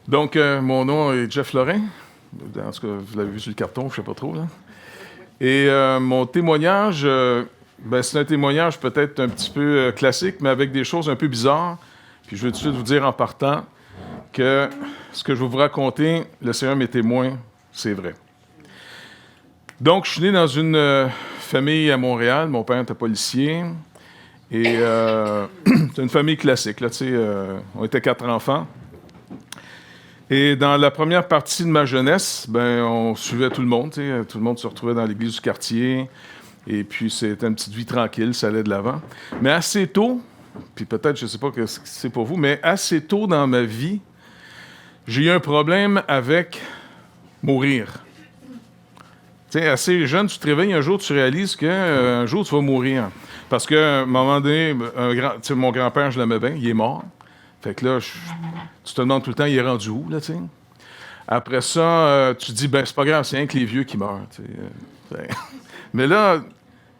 Donc, mon nom est Jeff Lorrain. En tout cas, vous l'avez vu sur le carton, je ne sais pas trop, là. Et mon témoignage, c'est un témoignage peut-être un petit peu classique, mais avec des choses un peu bizarres. Puis je veux tout de suite vous dire en partant que ce que je vais vous raconter, le Seigneur m'est témoin, c'est vrai. Donc, je suis né dans une famille à Montréal. Mon père était policier. Et c'est une famille classique, là, tu sais. On était 4 enfants. Et dans la première partie de ma jeunesse, on suivait tout le monde. Tu sais, tout le monde se retrouvait dans l'église du quartier. Et puis, c'était une petite vie tranquille, ça allait de l'avant. Mais assez tôt, puis peut-être, je ne sais pas ce que c'est pour vous, mais assez tôt dans ma vie, j'ai eu un problème avec mourir. Tu sais, assez jeune, tu te réveilles un jour, tu réalises qu'un jour, tu vas mourir. Parce qu'à un moment donné, mon grand-père, je l'aimais bien, il est mort. Fait que là, tu te demandes tout le temps, il est rendu où, là, tu sais? Après ça, tu te dis, c'est pas grave, c'est rien que les vieux qui meurent, tu sais. Mais là,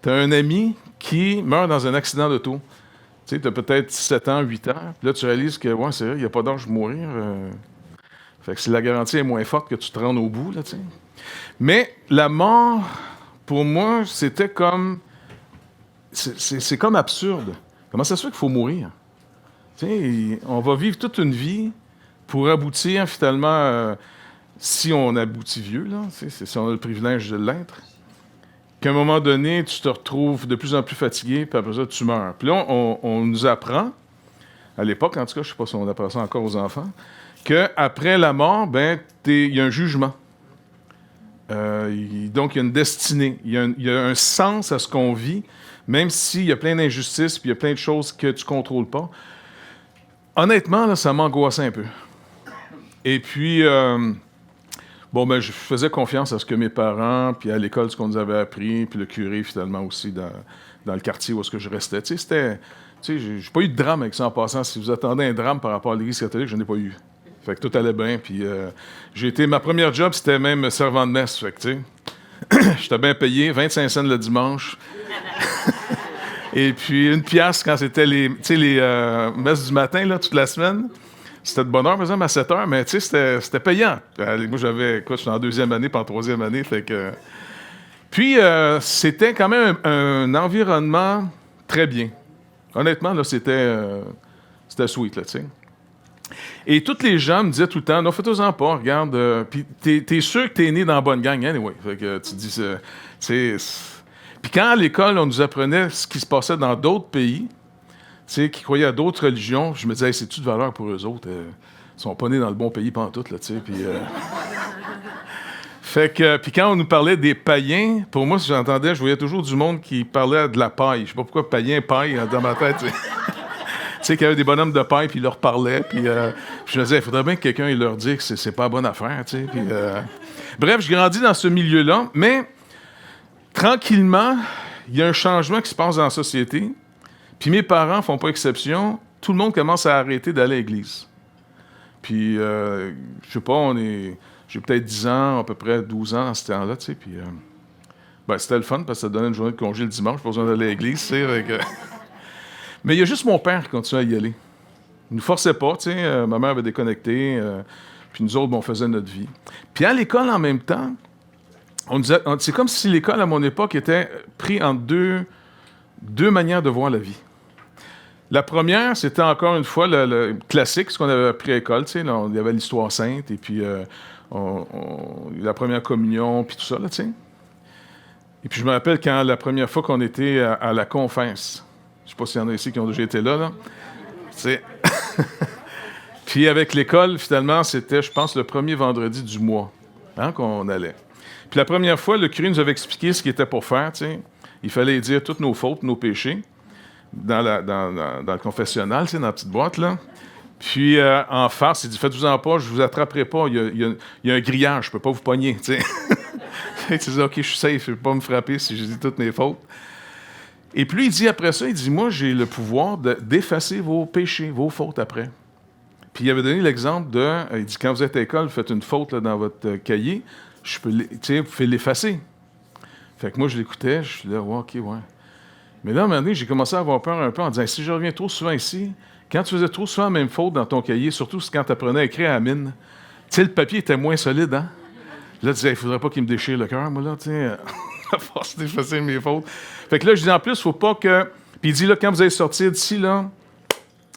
t'as un ami qui meurt dans un accident d'auto. Tu sais, t'as peut-être 7 ans, 8 ans. Puis là, tu réalises que, ouais, c'est vrai, il n'y a pas d'âge de mourir. Fait que si la garantie est moins forte que tu te rendes au bout, là, tu sais. Mais la mort, pour moi, c'était comme... C'est comme absurde. Comment ça se fait qu'il faut mourir? Tu sais, on va vivre toute une vie pour aboutir, finalement, si on aboutit vieux, là, si on a le privilège de l'être, qu'à un moment donné, tu te retrouves de plus en plus fatigué, puis après ça, tu meurs. Puis là, on nous apprend, à l'époque, en tout cas, je ne sais pas si on apprend ça encore aux enfants, qu'après la mort, il y a un jugement. Donc, il y a une destinée, il y a un sens à ce qu'on vit, même s'il y a plein d'injustices, puis il y a plein de choses que tu ne contrôles pas. Honnêtement, là, ça m'angoissait un peu. Et puis, je faisais confiance à ce que mes parents, puis à l'école, ce qu'on nous avait appris, puis le curé, finalement, aussi, dans le quartier où est-ce que je restais. Tu sais, j'ai pas eu de drame avec ça en passant. Si vous attendez un drame par rapport à l'Église catholique, je n'ai pas eu. Fait que tout allait bien, puis ma première job, c'était même servant de messe, fait que, tu sais, j'étais bien payé, 25 cents le dimanche. Et puis, 1$ quand c'était les messes du matin, là, toute la semaine. C'était de bonne heure, par exemple, à 7 heures, mais tu sais, c'était payant. Moi, je suis en 2e année, pas en 3e année, fait que... Puis, c'était quand même un environnement très bien. Honnêtement, là, c'était sweet, là, tu sais. Et tous les gens me disaient tout le temps, non, fais-toi-en pas, regarde, puis t'es sûr que t'es né dans la bonne gang, anyway. Fait que tu dis, tu sais... Puis quand à l'école, on nous apprenait ce qui se passait dans d'autres pays, qui croyaient à d'autres religions, je me disais, hey, c'est-tu de valeur pour eux autres? Ils sont pas nés dans le bon pays pantoute, là, tu sais. Puis, fait que, puis quand on nous parlait des païens, pour moi, si j'entendais, je voyais toujours du monde qui parlait de la paille. Je sais pas pourquoi païen, paille, dans ma tête, tu sais, qu'il y avait des bonhommes de paille, puis ils leur parlaient, puis je me disais, il faudrait bien que quelqu'un leur dise que c'est pas la bonne affaire, tu sais. Puis, bref, je grandis dans ce milieu-là, mais tranquillement, il y a un changement qui se passe dans la société. Puis mes parents font pas exception. Tout le monde commence à arrêter d'aller à l'église. Puis, je sais pas, j'ai peut-être 10 ans, à peu près 12 ans à ce temps-là, tu sais. Puis, c'était le fun parce que ça donnait une journée de congé le dimanche, pas besoin d'aller à l'église, tu sais. Mais il y a juste mon père qui continue à y aller. Il nous forçait pas, tu sais. Ma mère avait déconnecté. Puis nous autres, on faisait notre vie. Puis à l'école, en même temps, c'est comme si l'école, à mon époque, était pris en deux manières de voir la vie. La première, c'était encore une fois le classique, ce qu'on avait appris à l'école. Tu sais, là, il y avait l'histoire sainte, et puis la première communion, puis tout ça, là, tu sais. Et puis je me rappelle quand la première fois qu'on était à la confesse. Je sais pas s'il y en a ici qui ont déjà été là. Tu sais. Puis avec l'école, finalement, c'était, je pense, le premier vendredi du mois qu'on allait. Puis la première fois, le curé nous avait expliqué ce qu'il était pour faire, tu sais. Il fallait dire toutes nos fautes, nos péchés, dans le confessionnal, tu sais, dans la petite boîte, là. Puis, en farce, il dit, faites-vous-en pas, je vous attraperai pas, il y a un grillage, je peux pas vous pogner, tu sais. Il dit, OK, je suis safe, je peux pas me frapper si je dis toutes mes fautes. Et puis, il dit, après ça, il dit, moi, j'ai le pouvoir d'effacer vos péchés, vos fautes après. Puis, il avait donné l'exemple il dit, quand vous êtes à l'école, vous faites une faute là, dans votre cahier, vous pouvez l'effacer. Fait que moi, je l'écoutais, je suis là, ouais, OK, ouais. Mais là, à un moment donné, j'ai commencé à avoir peur un peu en disant, si je reviens trop souvent ici, quand tu faisais trop souvent la même faute dans ton cahier, surtout quand tu apprenais à écrire à la mine, tu sais, le papier était moins solide, hein? Là, tu disais, il faudrait pas qu'il me déchire le cœur, moi, là, tu sais, à force d'effacer mes fautes. Fait que là, je dis en plus, faut pas que. Puis il dit, là, quand vous allez sortir d'ici, là,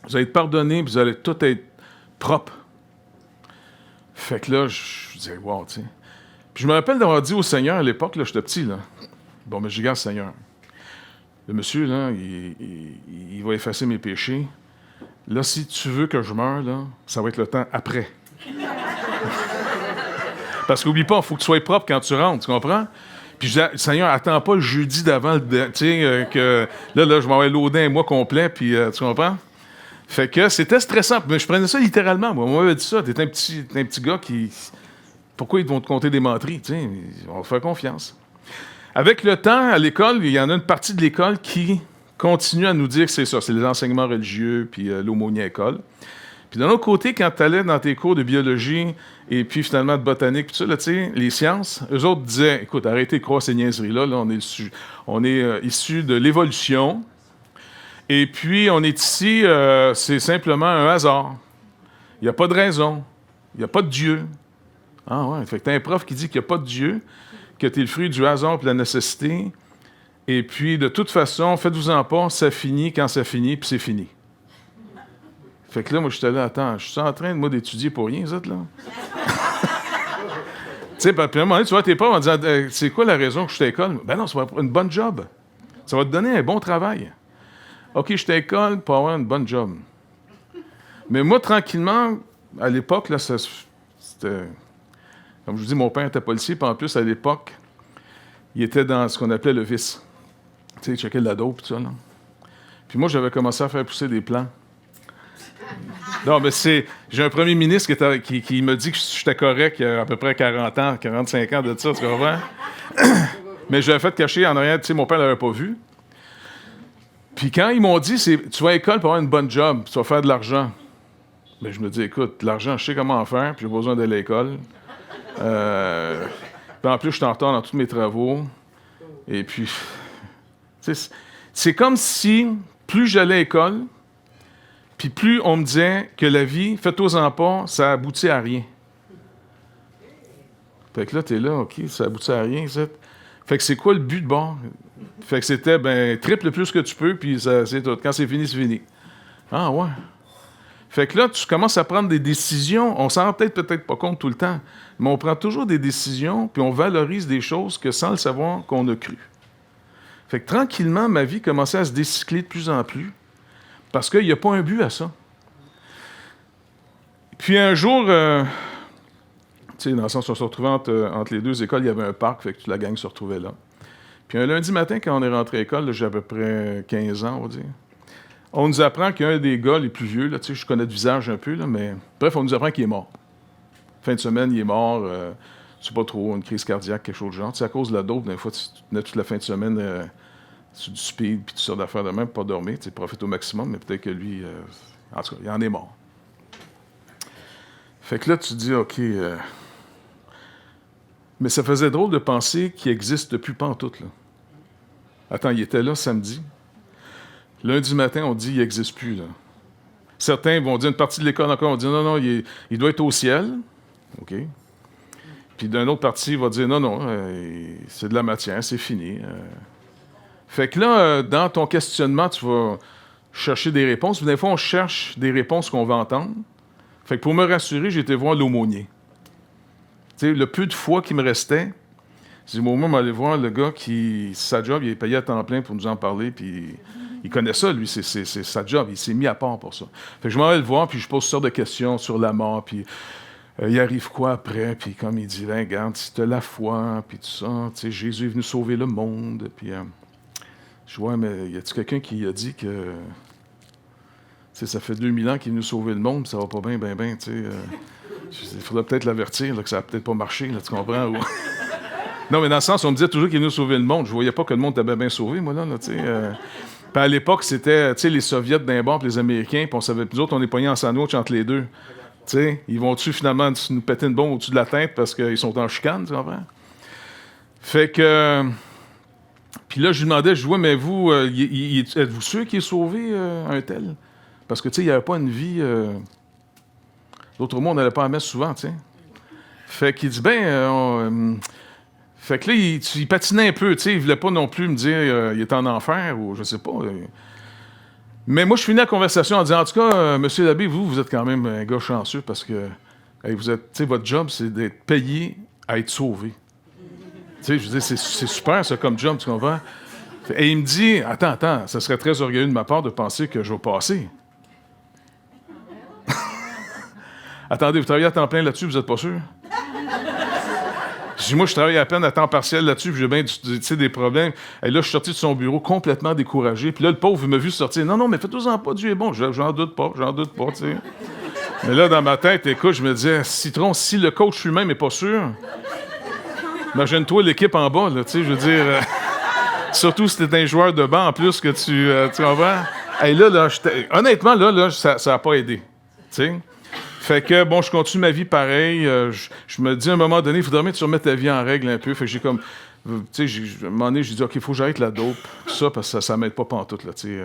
vous allez être pardonné, puis vous allez tout être propre. Fait que là, je disais, wow, tu sais. Puis je me rappelle d'avoir dit au Seigneur à l'époque, là, j'étais petit, là. Bon, mais je regarde Seigneur. Le monsieur, là, il va effacer mes péchés. Là, si tu veux que je meure, là, ça va être le temps après. Parce qu'oublie pas, il faut que tu sois propre quand tu rentres, tu comprends? Puis je disais, Seigneur, attends pas le jeudi d'avant, tu sais, que là, je m'en vais loader un mois complet, puis tu comprends? Fait que c'était stressant. Mais je prenais ça littéralement, moi. On m'avait dit ça, t'es un petit gars qui... Pourquoi ils vont te compter des menteries, tu sais? On va te faire confiance. Avec le temps, à l'école, il y en a une partie de l'école qui continue à nous dire que c'est ça, c'est les enseignements religieux, puis l'aumônier à l'école. Puis d'un autre côté, quand tu allais dans tes cours de biologie et puis finalement de botanique, puis tout ça, là, tu sais, les sciences, eux autres disaient, écoute, arrêtez de croire ces niaiseries-là, là, on est issus de l'évolution, et puis on est ici, c'est simplement un hasard. Il n'y a pas de raison, il n'y a pas de Dieu. Ah ouais, fait que t'as un prof qui dit qu'il n'y a pas de Dieu, que tu es le fruit du hasard et de la nécessité, et puis de toute façon, faites-vous-en pas, ça finit quand ça finit, puis c'est fini. Fait que là, moi, j'étais là, attends, je suis en train, moi, d'étudier pour rien, vous êtes là? Tu sais, puis à un moment donné, tu vois tes profs en disant, c'est quoi la raison que je suis à l'école? Ben non, ça va être une bonne job. Ça va te donner un bon travail. OK, je suis à l'école pour avoir une bonne job. Mais moi, tranquillement, à l'époque, là, c'était... Comme je vous dis, mon père était policier, puis en plus, à l'époque, il était dans ce qu'on appelait le vice. Tu sais, il checkait de la dope, tout ça, là. Puis moi, j'avais commencé à faire pousser des plants. Non, mais j'ai un premier ministre qui me dit que j'étais correct il y a à peu près 40 ans, 45 ans de ça, tu comprends? Mais je l'avais fait cacher en arrière, tu sais, mon père ne l'avait pas vu. Puis quand ils m'ont dit, tu vas à l'école pour avoir une bonne job, tu vas faire de l'argent. Bien, je me dis, écoute, l'argent, je sais comment en faire, puis j'ai pas besoin d'aller à l'école. Puis en plus, je suis en retard dans tous mes travaux. Et puis, c'est comme si, plus j'allais à l'école, puis plus on me disait que la vie, fais-toi-en pas, ça aboutit à rien. Fait que là, t'es là, OK, ça aboutit à rien, ça. Fait que c'est quoi le but de bord? Fait que c'était, triple le plus que tu peux, puis c'est tout. Quand c'est fini, c'est fini. Ah ouais. Fait que là, tu commences à prendre des décisions. On s'en rend peut-être pas compte tout le temps, mais on prend toujours des décisions, puis on valorise des choses que sans le savoir qu'on a cru. Fait que tranquillement, ma vie commençait à se décycler de plus en plus, parce qu'il n'y a pas un but à ça. Puis un jour, tu sais, dans le sens où on se retrouvait entre les deux écoles, il y avait un parc, fait que toute la gang se retrouvait là. Puis un lundi matin, quand on est rentré à l'école, là, j'ai à peu près 15 ans, on va dire, on nous apprend qu'il y a un des gars les plus vieux, là, tu sais, je connais de visage un peu, là, mais bref, on nous apprend qu'il est mort. Fin de semaine, il est mort, je sais pas trop, une crise cardiaque, quelque chose du genre. Tu sais, à cause de la dope, des fois, tu tenais toute la fin de semaine sur du speed, puis tu sors d'affaires de même pour pas dormir, tu sais, profite au maximum, mais peut-être que lui, en tout cas, il en est mort. Fait que là, tu te dis, OK, mais ça faisait drôle de penser qu'il existe depuis pantoute, là. Attends, il était là samedi. Lundi matin, on dit qu'il n'existe plus, là. Certains vont dire, une partie de l'école encore, on dit, non, il doit être au ciel. OK. Puis d'une autre partie, il va dire, non, c'est de la matière, c'est fini. Fait que là, dans ton questionnement, tu vas chercher des réponses. Des fois, on cherche des réponses qu'on va entendre. Fait que pour me rassurer, j'ai été voir l'aumônier. Tu sais, le peu de foi qui me restait, j'ai dit, au moment d'aller voir le gars qui, sa job, il est payé à temps plein pour nous en parler, puis il connaît ça, lui, c'est sa job, il s'est mis à part pour ça. Fait que je m'en vais le voir, puis je pose toutes sortes de questions sur la mort, puis il arrive quoi après, puis comme il dit, regarde, si tu as la foi, puis tout ça, tu sais, Jésus est venu sauver le monde, puis je vois, mais y a-t-il quelqu'un qui a dit que, tu sais, ça fait 2000 ans qu'il est venu sauver le monde, puis ça va pas bien, tu sais, il faudrait peut-être l'avertir, là, que ça a peut-être pas marché, là, tu comprends? Ou... Non, mais dans le sens, on me disait toujours qu'il est venu sauver le monde. Je voyais pas que le monde était bien sauvé, moi, là tu sais. Puis à l'époque, c'était, tu sais, les Soviets d'un bord, puis les Américains, puis on savait, nous autres, on est pognés en sandwich entre les deux. Tu sais, ils vont-tu finalement nous péter une bombe au-dessus de la tête parce qu'ils sont en chicane, tu comprends? Fait que... Puis là, je lui demandais, je vois, mais vous, êtes-vous sûr qu'il est sauvé, un tel? Parce que, tu sais, il n'y avait pas une vie... Autrement, on n'allait pas à la messe souvent, tu sais. Fait qu'il dit, fait que là, il patinait un peu, tu sais. Il voulait pas non plus me dire il est en enfer ou je sais pas. Mais moi, je finis la conversation en disant, en tout cas, monsieur l'abbé, vous êtes quand même un gars chanceux parce que vous êtes, tu sais, votre job, c'est d'être payé à être sauvé. Tu sais, je veux dire, c'est super, ça, comme job, tu comprends? Et il me dit, attends, ça serait très orgueilleux de ma part de penser que je vais passer. Attendez, vous travaillez à temps plein là-dessus, vous n'êtes pas sûr? Je dis, moi, je travaille à peine à temps partiel là-dessus, puis j'ai bien des problèmes. Et là, je suis sorti de son bureau complètement découragé. Puis là, le pauvre, il m'a vu sortir. Non, mais faites-en pas, Dieu est bon. J'en doute pas, tu sais. Mais là, dans ma tête, écoute, je me disais, Citron, si le coach lui-même n'est pas sûr, imagine-toi l'équipe en bas, là, tu sais, je veux dire... surtout si t'es un joueur de banc en plus que tu comprends? Et là, honnêtement, là, ça n'a pas aidé, tu sais. Fait que, bon, je continue ma vie pareil. Je me dis, à un moment donné, il faudrait bien que tu remettes ta vie en règle un peu. Fait que j'ai comme... Tu sais, à un moment donné, j'ai dit, OK, il faut que j'arrête la dope. Ça, parce que ça m'aide pas pantoute, là, tu sais.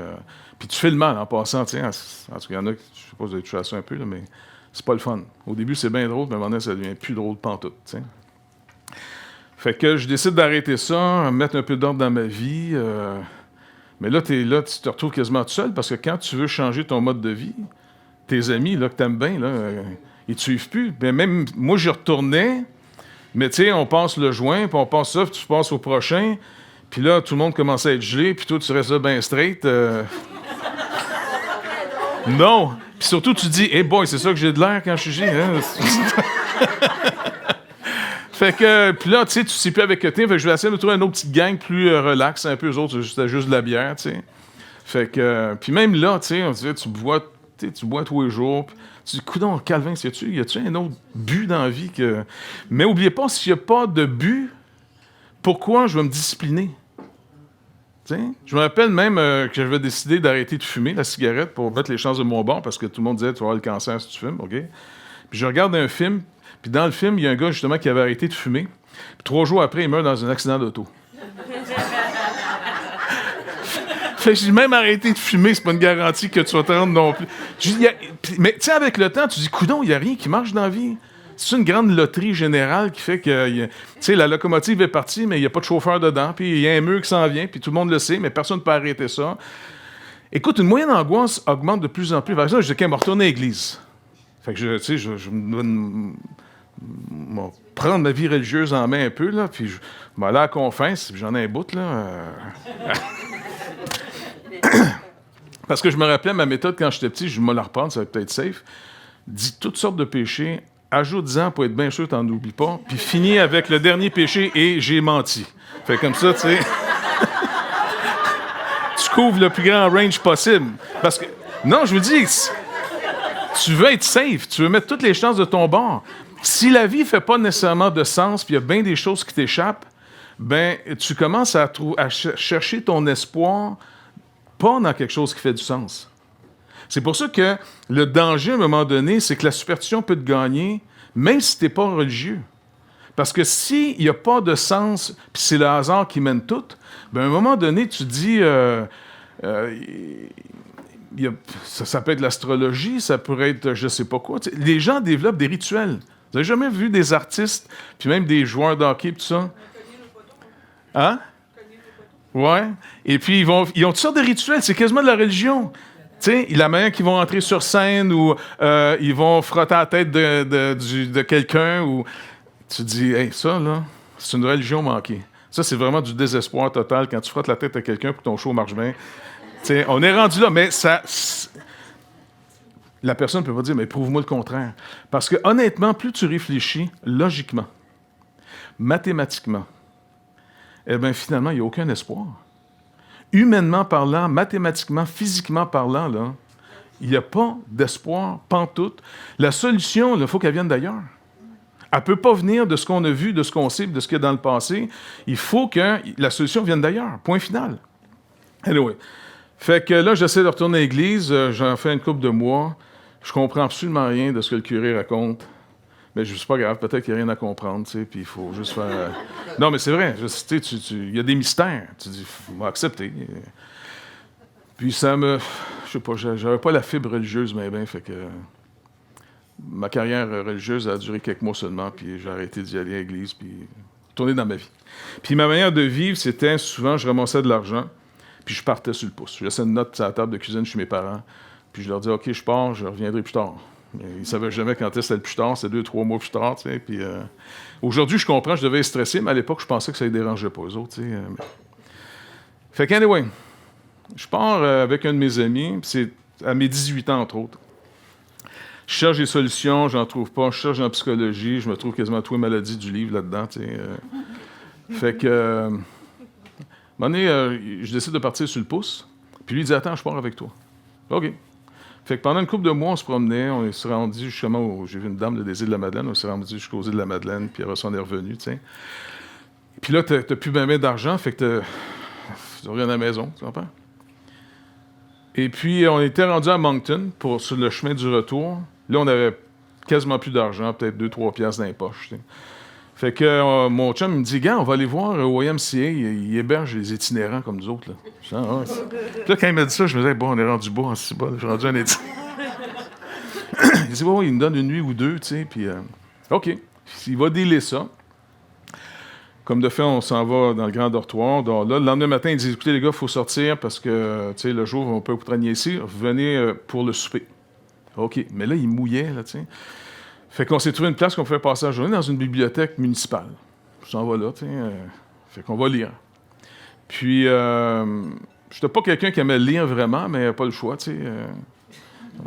Puis tu fais le mal en passant, tu sais. En tout cas, il y en a, je sais pas si vous avez touché à ça un peu, là, mais c'est pas le fun. Au début, c'est bien drôle, mais à un moment donné, ça devient plus drôle pantoute, tu sais. Fait que je décide d'arrêter ça, mettre un peu d'ordre dans ma vie. Mais là, tu te retrouves quasiment tout seul, parce que quand tu veux changer ton mode de vie... Tes amis, là, que t'aimes bien, là, ils te suivent plus. Ben, même moi, j'y retournais, mais tu sais, on passe le joint, puis on passe ça, puis tu passes au prochain, puis là, tout le monde commence à être gelé, puis toi, tu restes là bien straight. Non! Puis surtout, tu dis, hey boy, c'est ça que j'ai de l'air quand je suis gelé, hein? Fait que, puis là, tu sais, tu sais plus avec qui t'es, fait que je vais essayer de trouver une autre petite gang plus relax, un peu, eux autres, c'était juste de la bière, tu sais. Fait que, puis même là, tu sais, on disait, tu bois tous les jours. Tu dis, coudonc, Calvin, y a-tu un autre but dans la vie que... Mais n'oubliez pas, s'il n'y a pas de but, pourquoi je vais me discipliner? T'sais? Je me rappelle même que j'avais décidé d'arrêter de fumer la cigarette pour mettre les chances de mon bord, parce que tout le monde disait, tu vas avoir le cancer si tu fumes, OK? Puis je regarde un film, puis dans le film, il y a un gars, justement, qui avait arrêté de fumer. Puis 3 jours après, il meurt dans un accident d'auto. J'ai même arrêté de fumer, c'est pas une garantie que tu vas te rendre non plus. Mais tu sais, avec le temps, tu dis, coudonc, il n'y a rien qui marche dans la vie. C'est une grande loterie générale qui fait que, tu sais, la locomotive est partie, mais il n'y a pas de chauffeur dedans, puis il y a un mur qui s'en vient, puis tout le monde le sait, mais personne ne peut arrêter ça. Écoute, une moyenne angoisse augmente de plus en plus. Par exemple, je dis, OK, me retourner à l'église. Fait que, tu sais, je prendre ma vie religieuse en main un peu, là, puis je vais aller à la confesse, puis j'en ai un bout, là. Parce que je me rappelais ma méthode quand j'étais petit, je me la reprendre, ça va peut-être safe. Dis toutes sortes de péchés, ajoute-en pour être bien sûr que t'en oublies pas, puis finis avec le dernier péché et j'ai menti. Fait comme ça, tu sais. Tu couvres le plus grand range possible. Parce que, non, je vous dis, tu veux être safe, tu veux mettre toutes les chances de ton bord. Si la vie fait pas nécessairement de sens, puis il y a bien des choses qui t'échappent, ben tu commences à chercher ton espoir pas dans quelque chose qui fait du sens. C'est pour ça que le danger, à un moment donné, c'est que la superstition peut te gagner, même si tu n'es pas religieux. Parce que s'il n'y a pas de sens, puis c'est le hasard qui mène tout, bien, à un moment donné, tu dis... ça peut être l'astrologie, ça pourrait être je sais pas quoi. Les gens développent des rituels. Vous n'avez jamais vu des artistes, puis même des joueurs de hockey, tout ça? Hein? Ouais. Et puis, ils ont toutes sortes de rituels. C'est quasiment de la religion. Tu sais, la manière qu'ils vont entrer sur scène ou ils vont frotter la tête de quelqu'un ou... Tu te dis, hey, ça, là, c'est une religion manquée. Ça, c'est vraiment du désespoir total quand tu frottes la tête à quelqu'un pour que ton show marche bien. Tu sais, on est rendu là, mais ça... La personne ne peut pas dire, mais prouve-moi le contraire. Parce que, honnêtement, plus tu réfléchis logiquement, mathématiquement, eh bien, finalement, il n'y a aucun espoir. Humainement parlant, mathématiquement, physiquement parlant, là, il n'y a pas d'espoir, pantoute. La solution, il faut qu'elle vienne d'ailleurs. Elle ne peut pas venir de ce qu'on a vu, de ce qu'on sait, de ce qu'il y a dans le passé. Il faut que la solution vienne d'ailleurs. Point final. Anyway. Fait que là, j'essaie de retourner à l'église. J'en fais une couple de mois. Je comprends absolument rien de ce que le curé raconte. Mais je suis pas grave, peut-être qu'il n'y a rien à comprendre, tu sais, puis il faut juste faire... Non, mais c'est vrai, il y a des mystères. Tu dis, il faut accepter. Puis ça me... Je sais pas, j'avais pas la fibre religieuse, mais ben, fait que ma carrière religieuse a duré quelques mois seulement, puis j'ai arrêté d'y aller à l'église, puis tourner dans ma vie. Puis ma manière de vivre, c'était souvent, je ramassais de l'argent, puis je partais sur le pouce. Je laissais une note sur la table de cuisine chez mes parents, puis je leur disais, OK, je pars, je reviendrai plus tard. Mais ils ne savaient jamais quand c'était le plus tard, c'était 2-3 mois plus tard, tu sais, puis aujourd'hui, je comprends, je devais être stressé, mais à l'époque, je pensais que ça ne les dérangeait pas, eux autres, tu sais. Fait qu'anyway, je pars avec un de mes amis, puis c'est à mes 18 ans, entre autres. Je cherche des solutions, j'en trouve pas. Je cherche en psychologie, je me trouve quasiment toutes les maladies du livre là-dedans, tu sais. Fait que, à un moment donné, je décide de partir sur le pouce, puis lui, il dit « Attends, je pars avec toi. » OK. Fait que pendant une couple de mois, on se promenait, on s'est rendu justement j'ai vu une dame des îles de la Madeleine, on s'est rendu jusqu'aux îles de la Madeleine, puis après ça, on est revenu, tu sais. Puis là, t'as plus bien d'argent, fait que tu reviens à la maison, tu comprends? Et puis, on était rendu à Moncton, sur le chemin du retour. Là, on avait quasiment plus d'argent, peut-être 2-3 piastres dans les poches, tu sais. Fait que mon chum il me dit « Gars, on va aller voir au YMCA, il héberge les itinérants comme nous autres. » Là. Je dis, ah, ouais. Puis là, quand il m'a dit ça, je me disais « Bon, on est rendu bas, c'est bon, je suis rendu un itinérant. » Il dit « Ouais, il me donne une nuit ou deux, tu sais, puis OK. » Il va dealer ça. Comme de fait, on s'en va dans le grand dortoir. Donc là, le lendemain matin, il dit « Écoutez, les gars, il faut sortir parce que, tu sais, le jour, on peut vous traîner ici. Venez pour le souper. » OK. Mais là, il mouillait, là, tu sais. Fait qu'on s'est trouvé une place qu'on pouvait passer la journée dans une bibliothèque municipale. Je s'en va là, tu sais. Fait qu'on va lire. Puis, je n'étais pas quelqu'un qui aimait lire vraiment, mais pas le choix, tu sais.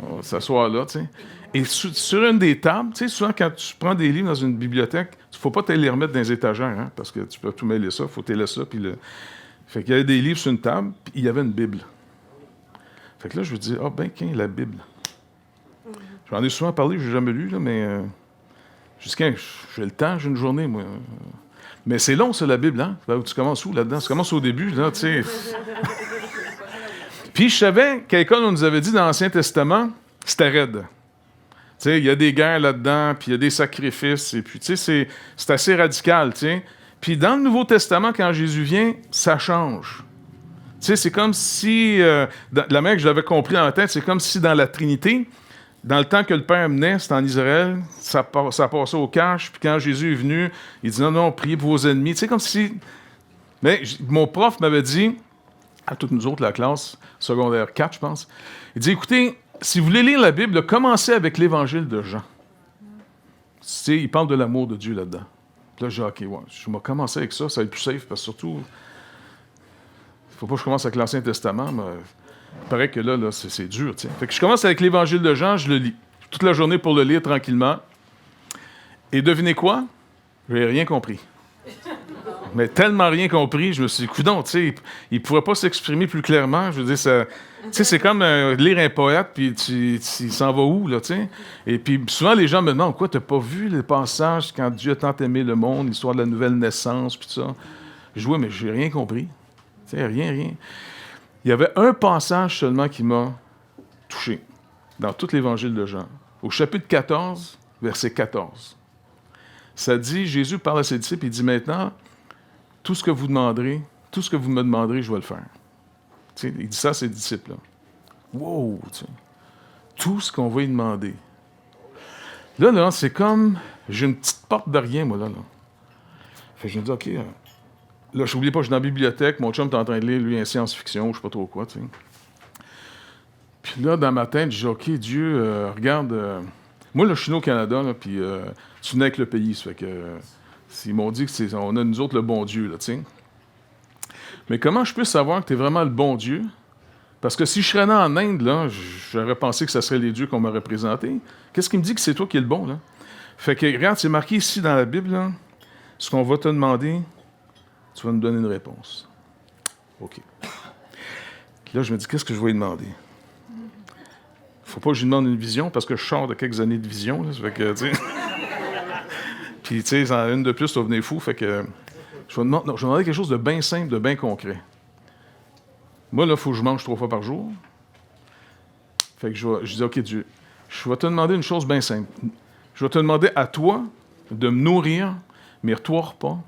On va s'asseoir là, tu sais. Et sur une des tables, tu sais, souvent quand tu prends des livres dans une bibliothèque, il ne faut pas te les remettre dans les étagères, hein, parce que tu peux tout mêler ça, il faut te laisser ça. Puis Fait qu'il y avait des livres sur une table, puis il y avait une Bible. Fait que là, je me dis, ben, la Bible. J'en ai souvent parlé, je n'ai jamais lu, là, mais jusqu'à j'ai le temps, j'ai une journée, moi. Mais c'est long, ça, la Bible, hein? Tu commences où, là-dedans? Tu commences au début, là, tu sais. Puis je savais quelqu'un nous avait dit dans l'Ancien Testament, c'était raide. Tu sais, il y a des guerres là-dedans, puis il y a des sacrifices, et puis, tu sais, c'est assez radical, tu sais. Puis dans le Nouveau Testament, quand Jésus vient, ça change. Tu sais, c'est comme si, la manière que je l'avais compris dans la tête, c'est comme si dans la Trinité, dans le temps que le Père menait, c'était en Israël, ça passait au cash, puis quand Jésus est venu, il dit non, priez pour vos ennemis. Tu sais, comme si... Mais mon prof m'avait dit, à toutes nous autres, la classe, secondaire 4, je pense, il dit, écoutez, si vous voulez lire la Bible, commencez avec l'Évangile de Jean. Tu sais, il parle de l'amour de Dieu là-dedans. Puis là, j'ai dit, OK, ouais, je vais commencer avec ça, ça va être plus safe, parce que surtout, il ne faut pas que je commence avec l'Ancien Testament, mais... Il paraît que là c'est dur, tu sais. Fait que je commence avec l'Évangile de Jean, je le lis. Toute la journée pour le lire tranquillement. Et devinez quoi? Je n'ai rien compris. Mais tellement rien compris, je me suis dit, coudonc, tu sais, il ne pourrait pas s'exprimer plus clairement. Je veux dire, ça, tu sais, c'est comme lire un poète, puis il s'en va où, là, tu sais? Et puis souvent, les gens me demandent, quoi, tu n'as pas vu le passage quand Dieu a tant aimé le monde, l'histoire de la nouvelle naissance, puis tout ça? Je dis, oui, mais j'ai rien compris. Tu sais, rien. Il y avait un passage seulement qui m'a touché dans tout l'Évangile de Jean. Au chapitre 14, verset 14. Ça dit, Jésus parle à ses disciples, il dit maintenant, tout ce que vous demanderez, tout ce que vous me demanderez, je vais le faire. Tu sais, il dit ça à ses disciples. Là. Wow! Tu sais, tout ce qu'on va lui demander. Là, c'est comme, j'ai une petite porte de rien, moi, là. Fait que je me dis, OK, là, je n'oublie pas, je suis dans la bibliothèque, mon chum est en train de lire, lui, un science-fiction, je ne sais pas trop quoi, tu sais. Puis là, dans ma tête, je dis, OK, Dieu, regarde... moi, là, je suis né au Canada, là, puis tu nais avec le pays, ça fait que... ils m'ont dit qu'on a, nous autres, le bon Dieu, là, tu sais. Mais comment je peux savoir que tu es vraiment le bon Dieu? Parce que si je serais né en Inde, là, j'aurais pensé que ce serait les dieux qu'on m'aurait présentés. Qu'est-ce qui me dit que c'est toi qui es le bon, là? Fait que, regarde, c'est marqué ici dans la Bible, là, ce qu'on va te demander... Tu vas nous donner une réponse. OK. Là, je me dis, qu'est-ce que je vais lui demander? Il ne faut pas que je lui demande une vision, parce que je sors de quelques années de vision. Là, ça fait que, tu sais... Puis, tu sais, une de plus, ça va venir fou. Fait que je vais demander quelque chose de bien simple, de bien concret. Moi, là, il faut que je mange 3 fois par jour. Fait que je dis, OK, Dieu, je vais te demander une chose bien simple. Je vais te demander à toi de me nourrir, mes 3 repas,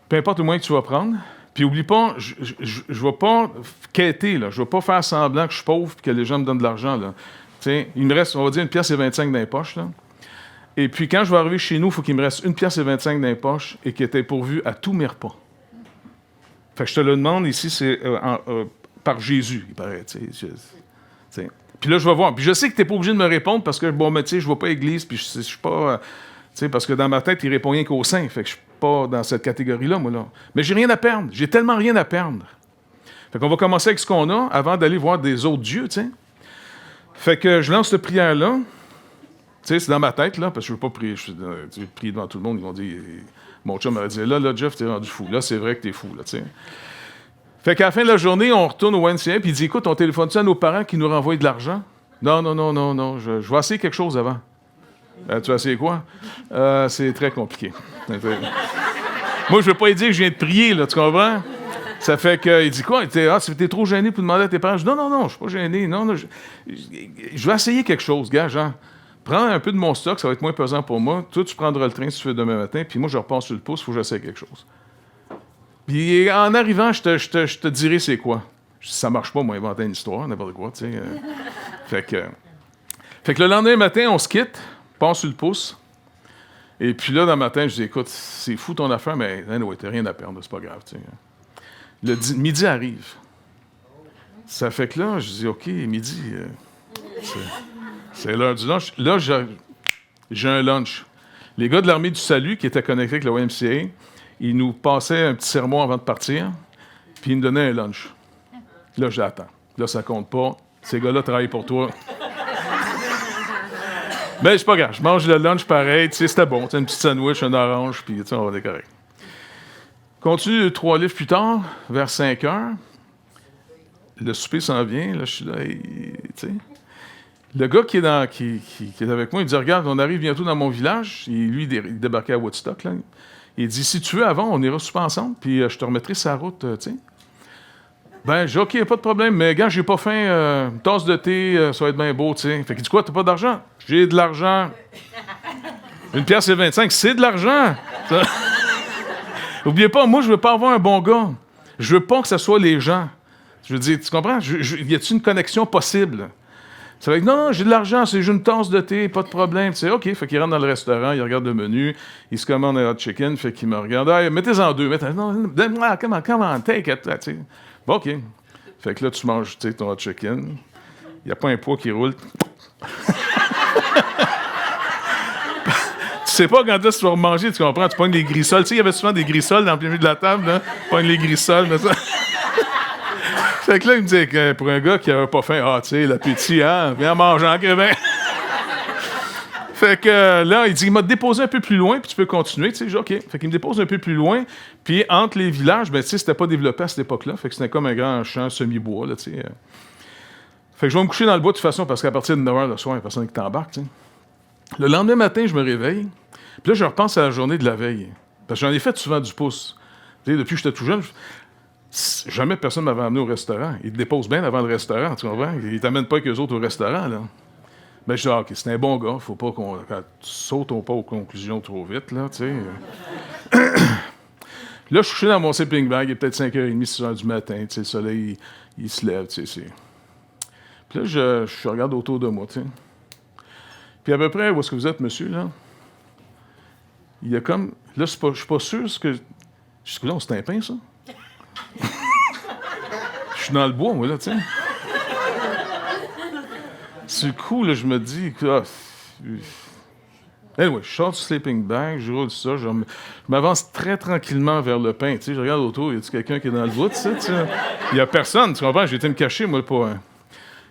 peu importe le moyen que tu vas prendre, Puis oublie pas, je vais pas quêter, là. Je vais pas faire semblant que je suis pauvre et que les gens me donnent de l'argent, là. T'sais, il me reste, on va dire, 1,25 dans les poches, là. Et puis, quand je vais arriver chez nous, il faut qu'il me reste 1,25 dans les poches et qu'il était pourvu à tous mes repas. Fait que je te le demande ici, c'est par Jésus, il paraît. Puis là, je vais voir. Puis je sais que tu n'es pas obligé de me répondre parce que, bon, mais tu sais, je ne vais pas à l'église, puis je suis pas... parce que dans ma tête, il répond rien qu'au saint. Fait que je suis pas dans cette catégorie-là, moi, là. Mais j'ai rien à perdre. J'ai tellement rien à perdre. Fait qu'on va commencer avec ce qu'on a avant d'aller voir des autres dieux, tu sais. Fait que je lance cette prière-là. Tu sais, c'est dans ma tête, là, parce que je ne veux pas prier. Je prie devant tout le monde. Ils vont dire... Mon chum m'avait dit, là, Jeff, t'es rendu fou. Là, c'est vrai que t'es fou, là, tu sais. Fait qu'à la fin de la journée, on retourne au YMCA, puis il dit, écoute, on téléphone-tu à nos parents qui nous renvoient de l'argent? Non, je vais essayer quelque chose avant. Tu vas essayer quoi? C'est très compliqué. Moi, je veux pas lui dire que je viens de prier, là, tu comprends? Ça fait qu'il dit quoi? T'es trop gêné pour demander à tes parents. Je dis, non, je suis pas gêné. Non, je vais essayer quelque chose, gars, genre. Prends un peu de mon stock, ça va être moins pesant pour moi. Toi, tu prendras le train si tu veux demain matin, puis moi, je repars sur le pouce, il faut que j'essaie quelque chose. Puis en arrivant, je te dirai c'est quoi. Si ça marche pas, moi, inventer une histoire, n'importe quoi, tu sais. Fait que le lendemain matin, on se quitte, passe sur le pouce. Et puis là, dans le matin, je dis, écoute, c'est fou ton affaire, mais anyway, t'as rien à perdre, c'est pas grave, tu sais. Le midi arrive. Ça fait que là, je dis, OK, midi, c'est l'heure du lunch. Là, j'ai un lunch. Les gars de l'Armée du Salut, qui étaient connectés avec le YMCA, ils nous passaient un petit sermon avant de partir, puis ils me donnaient un lunch. Là, j'attends. Là, ça compte pas. Ces gars-là travaillent pour toi. Mais c'est pas grave. Je mange le lunch pareil. Tu sais, c'était bon. Tu sais, une petite sandwich, un orange, puis tu sais, on va être correct. Continue 3 livres plus tard, vers 5 heures. Le souper s'en vient. Là, je suis là, tu sais... Le gars qui est avec moi, il dit, regarde, on arrive bientôt dans mon village. Et lui, il débarquait à Woodstock. Là. Il dit, si tu veux, avant, on ira souper ensemble, puis je te remettrai sa route, tu sais. Ben, j'ai dit, OK, pas de problème, mais gars, j'ai pas faim. Une tasse de thé, ça va être bien beau, tu sais. Fait qu'il dit, quoi, t'as pas d'argent? J'ai de l'argent. 1,25 $, c'est de l'argent. N'oubliez pas, moi, je veux pas avoir un bon gars. Je veux pas que ce soit les gens. Je veux dire, tu comprends? Y a-t-il une connexion possible? Ça va être, non, j'ai de l'argent, c'est juste une tasse de thé, pas de problème. Tu sais, OK, fait qu'il rentre dans le restaurant, il regarde le menu, il se commande un hot chicken, fait qu'il me regarde, hey, mettez-en 2, non, donne-moi, comment, take it, tu sais. Bon, OK. Fait que là, tu manges, tu sais, ton hot chicken, il n'y a pas un poids qui roule. Tu sais pas quand est-ce que tu vas remanger, tu comprends? Tu pognes les grissoles. Tu sais, il y avait souvent des grissoles dans le milieu de la table, là. Tu pognes les grissoles, mais ça... Fait que là, il me dit que pour un gars qui n'avait pas faim, tu sais, l'appétit, hein, viens manger en crevin. Fait que là, il dit, il m'a déposé un peu plus loin, puis tu peux continuer, tu sais, j'ai OK. Fait qu'il me dépose un peu plus loin, puis entre les villages, ben, tu sais, c'était pas développé à cette époque-là, fait que c'était comme un grand champ semi-bois, là, tu sais. Fait que je vais me coucher dans le bois de toute façon, parce qu'à partir de 9 h le soir, il n'y a personne qui t'embarque, tu sais. Le lendemain matin, je me réveille, puis là, je repense à la journée de la veille. Parce que j'en ai fait souvent du pouce. Tu sais, depuis que j'étais tout jeune, jamais personne ne m'avait amené au restaurant. Ils te déposent bien avant le restaurant, tu comprends? Ils ne t'amènent pas avec eux autres au restaurant, là. Ben, je dis, OK, c'est un bon gars, faut pas qu'on saute pas aux conclusions trop vite, là, tu sais. Là, je suis couché dans mon sleeping bag, il est peut-être 5h30, 6h du matin, tu sais, le soleil, il se lève, tu sais. Puis là, je regarde autour de moi, tu sais. Puis à peu près, où est-ce que vous êtes, monsieur, là? Il y a comme... Là, je suis pas sûr ce que... Je dis, là, c'est un pain, ça? Je suis dans le bois, moi, là, tu sais. Sur le coup, là, je me dis... Anyway, je sors du sleeping bag, je roule ça, je m'avance très tranquillement vers le pain, tu sais. Je regarde autour, y a-t-il quelqu'un qui est dans le bois, tu sais? Il y a personne, tu comprends? J'ai été me cacher, moi, pas...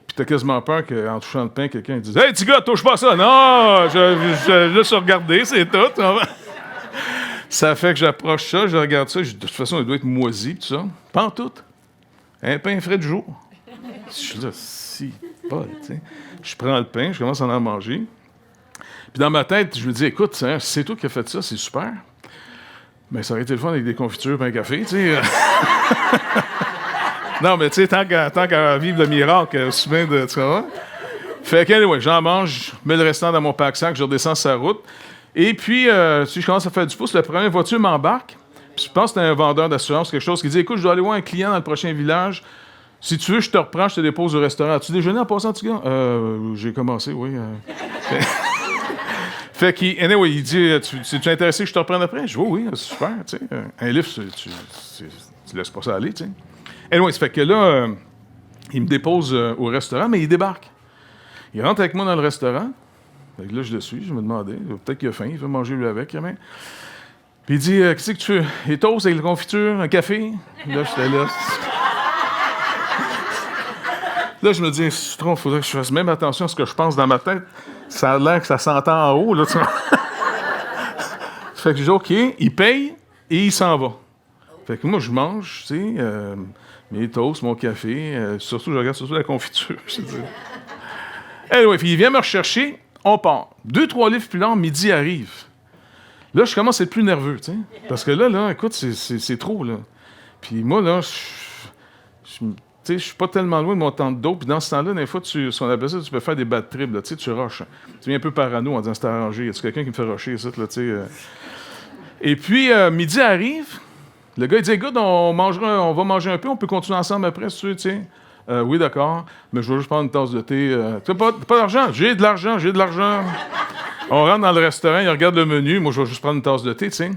Puis t'as quasiment peur qu'en touchant le pain, quelqu'un dise « Hey, petit gars, touche pas ça! » Non, je laisse regarder, c'est tout. Ça fait que j'approche ça, je regarde ça, de toute façon, il doit être moisi, tout ça. Pas en tout. Un pain frais du jour. Je suis là, si, pas, tu sais. Je prends le pain, je commence à en manger. Puis dans ma tête, je me dis, écoute, hein, c'est toi qui as fait ça, c'est super. Mais ça aurait été le fun avec des confitures et un café, tu sais. Non, mais tu sais, tant qu'à vivre le miracle, aussi bien de, tu vois. Fait que, anyway, j'en mange, je mets le restant dans mon pack-sac, je redescends sur la route. Et puis, si je commence à faire du pouce, la première voiture m'embarque. Puis je pense que c'était un vendeur d'assurance, quelque chose qui dit, écoute, je dois aller voir un client dans le prochain village. Si tu veux, je te reprends, je te dépose au restaurant. As-tu déjeuné en passant, petit gars? J'ai commencé, oui. Fait qu'il, anyway, il dit, tu es intéressé que je te reprenne après? Je dis, oui, c'est super, tu sais. Un livre, tu laisses pas ça aller, tu sais. Anyway, ça fait que là, il me dépose au restaurant, mais il débarque. Il rentre avec moi dans le restaurant. Fait que là, je le suis, je me demandais, peut-être qu'il a faim, il veut manger lui avec, quand même. Puis il dit, qu'est-ce que tu veux? Les toasts avec la confiture, un café? Là, j'étais là. Là, je me dis, il faudrait que je fasse même attention à ce que je pense dans ma tête. Ça a l'air que ça s'entend en haut, là, tu vois. Fait que je dis, OK, il paye et il s'en va. Fait que moi, je mange, tu sais, mes toasts, mon café, surtout, je regarde surtout la confiture, je te dis. Anyway, puis il vient me rechercher, on part. 2-3 livres plus lents, midi arrive. Là, je commence à être plus nerveux, tu sais. Parce que là, écoute, c'est trop, là. Puis moi, là, je suis pas tellement loin de mon temps d'eau, puis dans ce temps-là, des fois, ce qu'on appelle ça, tu peux faire des bad trips, là, tu sais, tu rushes. Tu viens un peu parano en disant, c'est arrangé, y a-tu quelqu'un qui me fait rusher, ça, là, tu sais. Et puis, midi arrive, le gars, il dit, écoute, on va manger un peu, on peut continuer ensemble après, si tu veux, tu sais. Oui, d'accord, mais je veux juste prendre une tasse de thé. Tu n'as pas d'argent? J'ai de l'argent. On rentre dans le restaurant, il regarde le menu, moi, je vais juste prendre une tasse de thé, tu sais.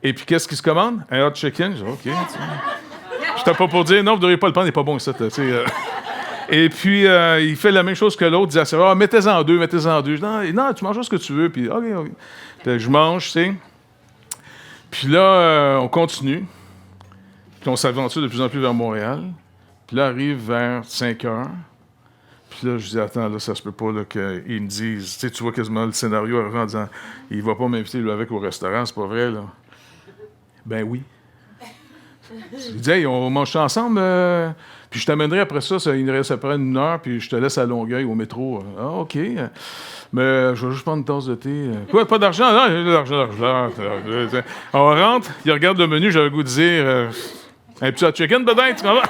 Et puis, qu'est-ce qu'il se commande? Un hot chicken. Je dis, OK, tu sais. J'étais pas pour dire, non, vous ne devriez pas le prendre, il n'est pas bon, ça, tu sais. Et puis, il fait la même chose que l'autre, il dit à sa mettez-en deux. Je dis, non, tu manges ce que tu veux, puis OK. Puis, je mange, tu sais. Puis là, on continue. Puis, on s'aventure de plus en plus vers Montréal. Puis là, arrive vers 5 heures. Puis là, je dis, attends, là, ça se peut pas là, qu'ils me disent, tu sais, tu vois quasiment le scénario arriver en disant, il va pas m'inviter lui avec au restaurant, c'est pas vrai, là. Ben oui. Il dit, hey, on mange ça ensemble, puis je t'amènerai après ça, il reste après 1 heure, puis je te laisse à Longueuil, au métro. Ah, OK. Mais je vais juste prendre une tasse de thé. Quoi, pas d'argent? Non, il y a de l'argent. On rentre, il regarde le menu, j'avais le goût de dire, un petit hot chicken, peut-être, tu comprends?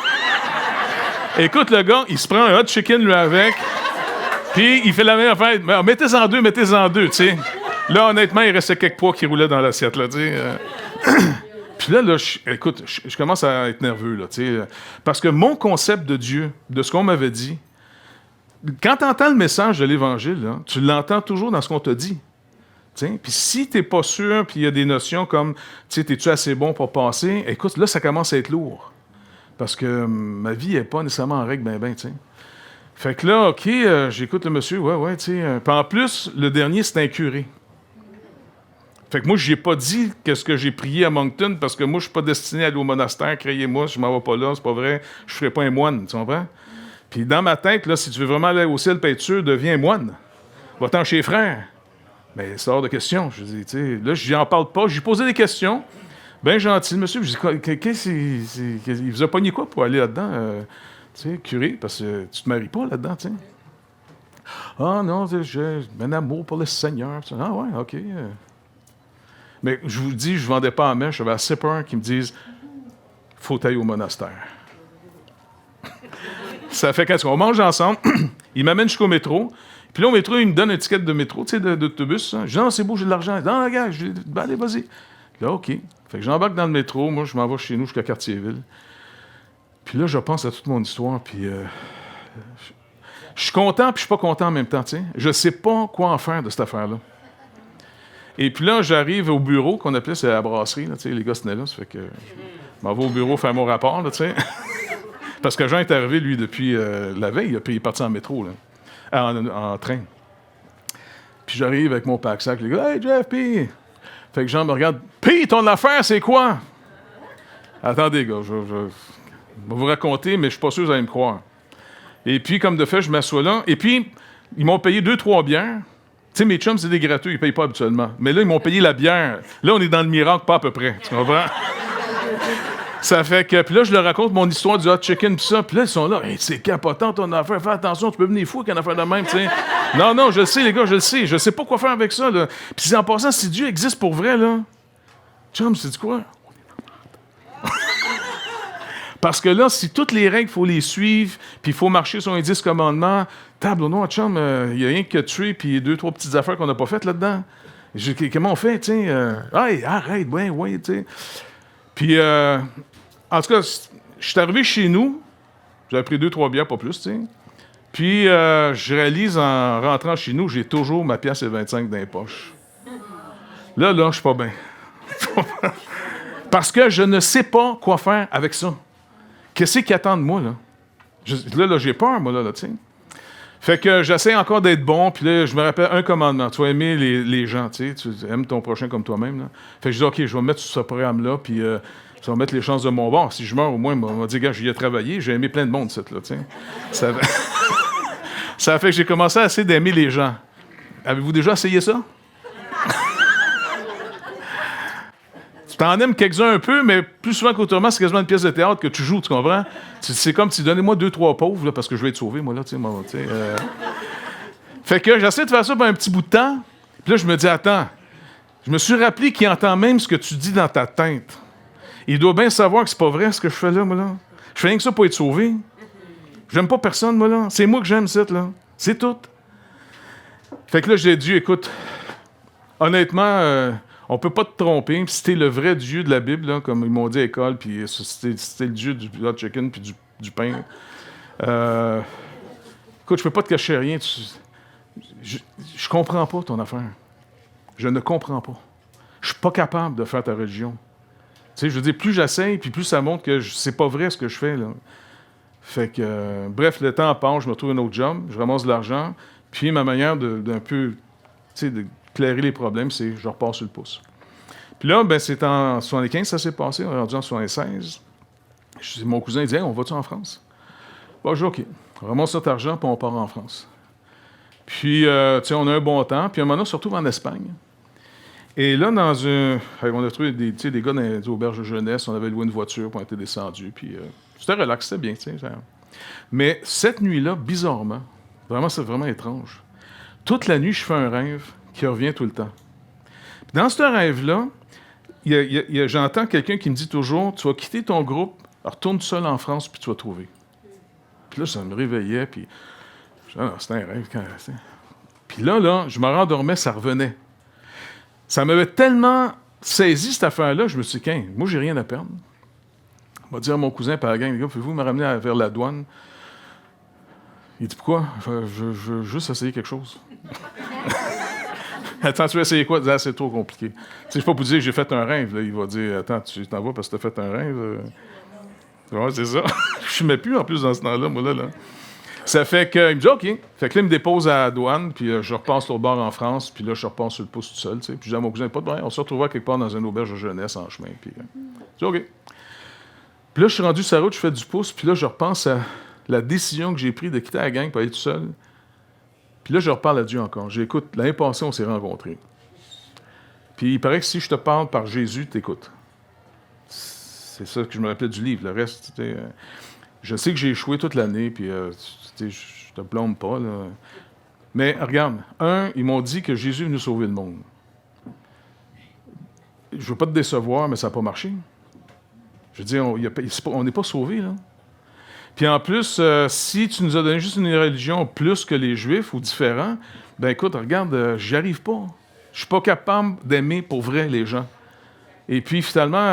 Écoute, le gars, il se prend un hot chicken, lui, avec, puis il fait la même affaire. Mettez-en deux, tu sais. Là, honnêtement, il restait quelques pois qui roulaient dans l'assiette, là, tu sais. Puis là, écoute, je commence à être nerveux, là, tu sais. Parce que mon concept de Dieu, de ce qu'on m'avait dit, quand tu entends le message de l'Évangile, là, tu l'entends toujours dans ce qu'on t'a dit. Puis si tu n'es pas sûr, puis il y a des notions comme, tu sais, es-tu assez bon pour passer? Écoute, là, ça commence à être lourd. Parce que ma vie n'est pas nécessairement en règle, ben, tu sais. Fait que là, OK, j'écoute le monsieur, ouais, tu sais. Puis en plus, le dernier, c'est un curé. Fait que moi, je n'ai pas dit qu'est-ce que j'ai prié à Moncton, parce que moi, je ne suis pas destiné à aller au monastère, créez-moi, je ne m'en vais pas là, c'est pas vrai, je ne ferai pas un moine, tu comprends? Puis dans ma tête, là, si tu veux vraiment aller au ciel, être sûr, deviens un moine. Va-t'en chez les frères. Mais c'est hors de question. Je dis, tu sais, là, je n'en parle pas, j'ai posé des questions. Bien gentil, le monsieur. Je dis, il vous a pogné quoi pour aller là-dedans? Tu sais, curé, parce que tu te maries pas là-dedans, tu sais. Ah non, j'ai un amour pour le Seigneur. Ah ouais, OK. Mais je vous dis, je ne vendais pas en mèche. J'avais assez peur qu'ils me disent, faut aller au monastère. Ça fait qu'on mange ensemble. Il m'amène jusqu'au métro. Puis là, au métro, il me donne une étiquette de métro, tu sais, d'autobus. Je dis, non, c'est beau, j'ai de l'argent. Non, regarde, allez, vas-y. Là, OK. Fait que j'embarque dans le métro. Moi, je m'en vais chez nous jusqu'à Cartierville. Puis là, je pense à toute mon histoire. Puis je suis content, puis je suis pas content en même temps, tu sais. Je sais pas quoi en faire de cette affaire-là. Et puis là, j'arrive au bureau, qu'on appelait, c'est la brasserie, là, tu sais, les gars, c'était là. Ça fait que je m'en vais au bureau faire mon rapport, là, tu sais. Parce que Jean est arrivé, lui, depuis la veille, puis il est parti en métro, là, en train. Puis j'arrive avec mon pack-sac, les gars, « Hey, Jeff, P! » Fait que Jean me regarde, « P, ton affaire, c'est quoi? » Attendez, gars, je vais vous raconter, mais je suis pas sûr que vous allez me croire. Et puis, comme de fait, je m'assois là, et puis, ils m'ont payé 2-3 bières. Tu sais, mes chums, c'est des gratuits, ils ne payent pas habituellement. Mais là, ils m'ont payé la bière. Là, on est dans le miracle, pas à peu près. Tu comprends? Ça fait que... Puis là, je leur raconte mon histoire du hot chicken, puis ça. Puis là, ils sont là. Hey, c'est capotant ton affaire. Fais attention, tu peux venir fou avec une affaire de même, tu sais. Non, je le sais, les gars, je le sais. Je sais pas quoi faire avec ça, là. Puis en passant, si Dieu existe pour vrai, là... Chum, c'est quoi? Parce que là, si toutes les règles, il faut les suivre, puis il faut marcher sur les 10 commandements, table au noir, chum, il n'y a rien que tuer, puis 2-3 petites affaires qu'on n'a pas faites là-dedans. Comment on fait, tu sais? Hey, arrête, ouais, tu sais. Puis, en tout cas, je suis arrivé chez nous. J'avais pris 2-3 bières, pas plus, tu sais. Puis, je réalise en rentrant chez nous, j'ai toujours ma pièce et 25 dans les poches. Là, je suis pas bien. Parce que je ne sais pas quoi faire avec ça. Qu'est-ce qui attend de moi, là? Là, j'ai peur, moi, là, tu sais. Fait que j'essaie encore d'être bon, puis là, je me rappelle un commandement. Tu vas aimer les gens, tu sais. Tu aimes ton prochain comme toi-même, là. Fait que je dis, OK, je vais me mettre sur ce programme-là, puis ça va mettre les chances de mon bord. Si je meurs, au moins, on va dire, gars, j'y ai travaillé, j'ai aimé plein de monde, cette là, tu sais. Ça a fait que j'ai commencé à essayer d'aimer les gens. Avez-vous déjà essayé ça? Tu t'en aimes quelques-uns un peu, mais plus souvent qu'autrement, c'est quasiment une pièce de théâtre que tu joues, tu comprends? C'est comme si donnez-moi 2-3 pauvres, là, parce que je vais être sauvé, moi, là, tu sais. Fait que j'essaie de faire ça pendant un petit bout de temps, puis là, je me dis, attends, je me suis rappelé qu'il entend même ce que tu dis dans ta tête. Il doit bien savoir que c'est pas vrai, ce que je fais là, moi, là. Je fais rien que ça pour être sauvé. J'aime pas personne, moi, là. C'est moi que j'aime, ça, là. C'est tout. Fait que là, j'ai dit, écoute, honnêtement, on peut pas te tromper. Puis si t'es le vrai Dieu de la Bible, là, comme ils m'ont dit à l'école, puis si t'es le Dieu du hot chicken puis du pain, écoute, je peux pas te cacher rien. Je comprends pas ton affaire. Je ne comprends pas. Je suis pas capable de faire ta religion. Tu sais, je veux dire, plus j'essaye, puis plus ça montre que c'est pas vrai ce que je fais, là. Fait que, bref, le temps passe, je me trouve un autre job, je ramasse de l'argent, puis ma manière d'un peu, tu sais, de clairer les problèmes, c'est je repars sur le pouce. Puis là, ben, c'est en 75, ça s'est passé, on est rendu en 76. Mon cousin, il dit, hey, on va-tu en France? Bon, je dis, OK, on ramasse cet argent, puis on part en France. Puis, tu sais, on a un bon temps, puis un moment donné, on se retrouve en Espagne. Et là, on a trouvé des gars dans les auberges de jeunesse, on avait loué une voiture, puis on était descendus, puis c'était relax, c'était bien, tu sais. Mais cette nuit-là, bizarrement, vraiment, c'est vraiment étrange. Toute la nuit, je fais un rêve qui revient tout le temps. Puis dans ce rêve-là, j'entends quelqu'un qui me dit toujours, tu vas quitter ton groupe, retourne seul en France, puis tu vas trouver. Puis là, ça me réveillait, puis je dis, ah, c'était un rêve. Puis là, je me rendormais, ça revenait. Ça m'avait tellement saisi, cette affaire-là, je me suis dit, moi, j'ai rien à perdre. On va dire à mon cousin par la gang, les gars, pouvez-vous me ramener vers la douane? Il dit, pourquoi? Je veux juste essayer quelque chose. Attends, tu veux essayer quoi? C'est trop compliqué. Tu sais, je ne pas pour dire que j'ai fait un rêve. Là. Il va dire, attends, tu t'en vas parce que tu as fait un rêve? Ouais, c'est ça. Je ne mets plus en plus dans ce temps-là, moi, là. Ça fait qu'il me dit, OK. Fait que là, il me dépose à la douane, puis je repasse au bord en France, puis là, je repasse sur le pouce tout seul, tu sais. Puis je dis à mon cousin, pas de problème, on se retrouvera quelque part dans une auberge de jeunesse en chemin. Puis je dis, OK. Puis là, je suis rendu sur la route, je fais du pouce, puis là, je repense à la décision que j'ai prise de quitter la gang pour aller tout seul. Puis là, je reparle à Dieu encore. J'écoute, l'année passée, on s'est rencontrés. Puis il paraît que si je te parle par Jésus, t'écoutes. C'est ça que je me rappelais du livre. Le reste, je sais que j'ai échoué toute l'année, puis je te blâme pas, là. Mais regarde, ils m'ont dit que Jésus est venu sauver le monde. Je veux pas te décevoir, mais ça n'a pas marché. Je veux dire, on n'est pas sauvés, là. Puis en plus, si tu nous as donné juste une religion plus que les Juifs ou différents, ben écoute, regarde, j'y arrive pas. Je suis pas capable d'aimer pour vrai les gens. Et puis finalement,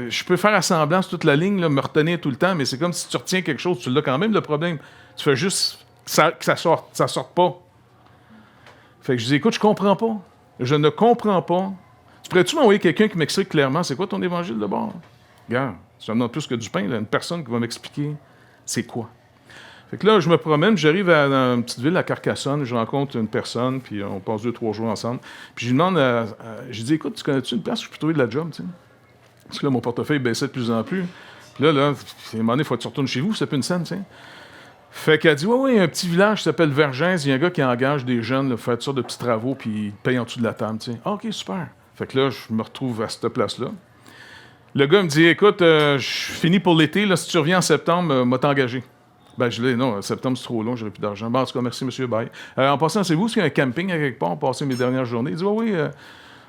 je peux faire assemblance toute la ligne, là, me retenir tout le temps, mais c'est comme si tu retiens quelque chose, tu l'as quand même le problème. Tu fais juste que ça sorte pas. Fait que je dis, écoute, je comprends pas. Je ne comprends pas. Tu pourrais-tu m'envoyer quelqu'un qui m'explique clairement c'est quoi ton évangile de bord? Regarde, ça me demande plus que du pain, là, une personne qui va m'expliquer c'est quoi. Fait que là, je me promène, j'arrive dans une petite ville à Carcassonne, je rencontre une personne, puis on passe 2-3 jours ensemble. Puis je lui demande, je dis, écoute, tu connais-tu une place où je peux trouver de la job, tu sais? Parce que là, mon portefeuille baissait de plus en plus. Puis là, à un moment donné, il faut que tu retournes chez vous, c'est pas une scène, tu sais. Fait qu'elle dit, oui, il y a un petit village qui s'appelle Vergins, il y a un gars qui engage des jeunes, là, pour faire toutes sortes de petits travaux, puis il paye en dessous de la table, tu sais. Ah, OK, super. Fait que là, je me retrouve à cette place-là. Le gars me dit, écoute, je finis pour l'été, là, si tu reviens en septembre, m'a t'engager. Ben, je dis, non, septembre, c'est trop long, j'aurai plus d'argent. Bon, en tout cas, merci, monsieur, bye. En passant, c'est vous, est-ce qu'il y a un camping à quelque part? On passait mes dernières journées. Il dit, oui,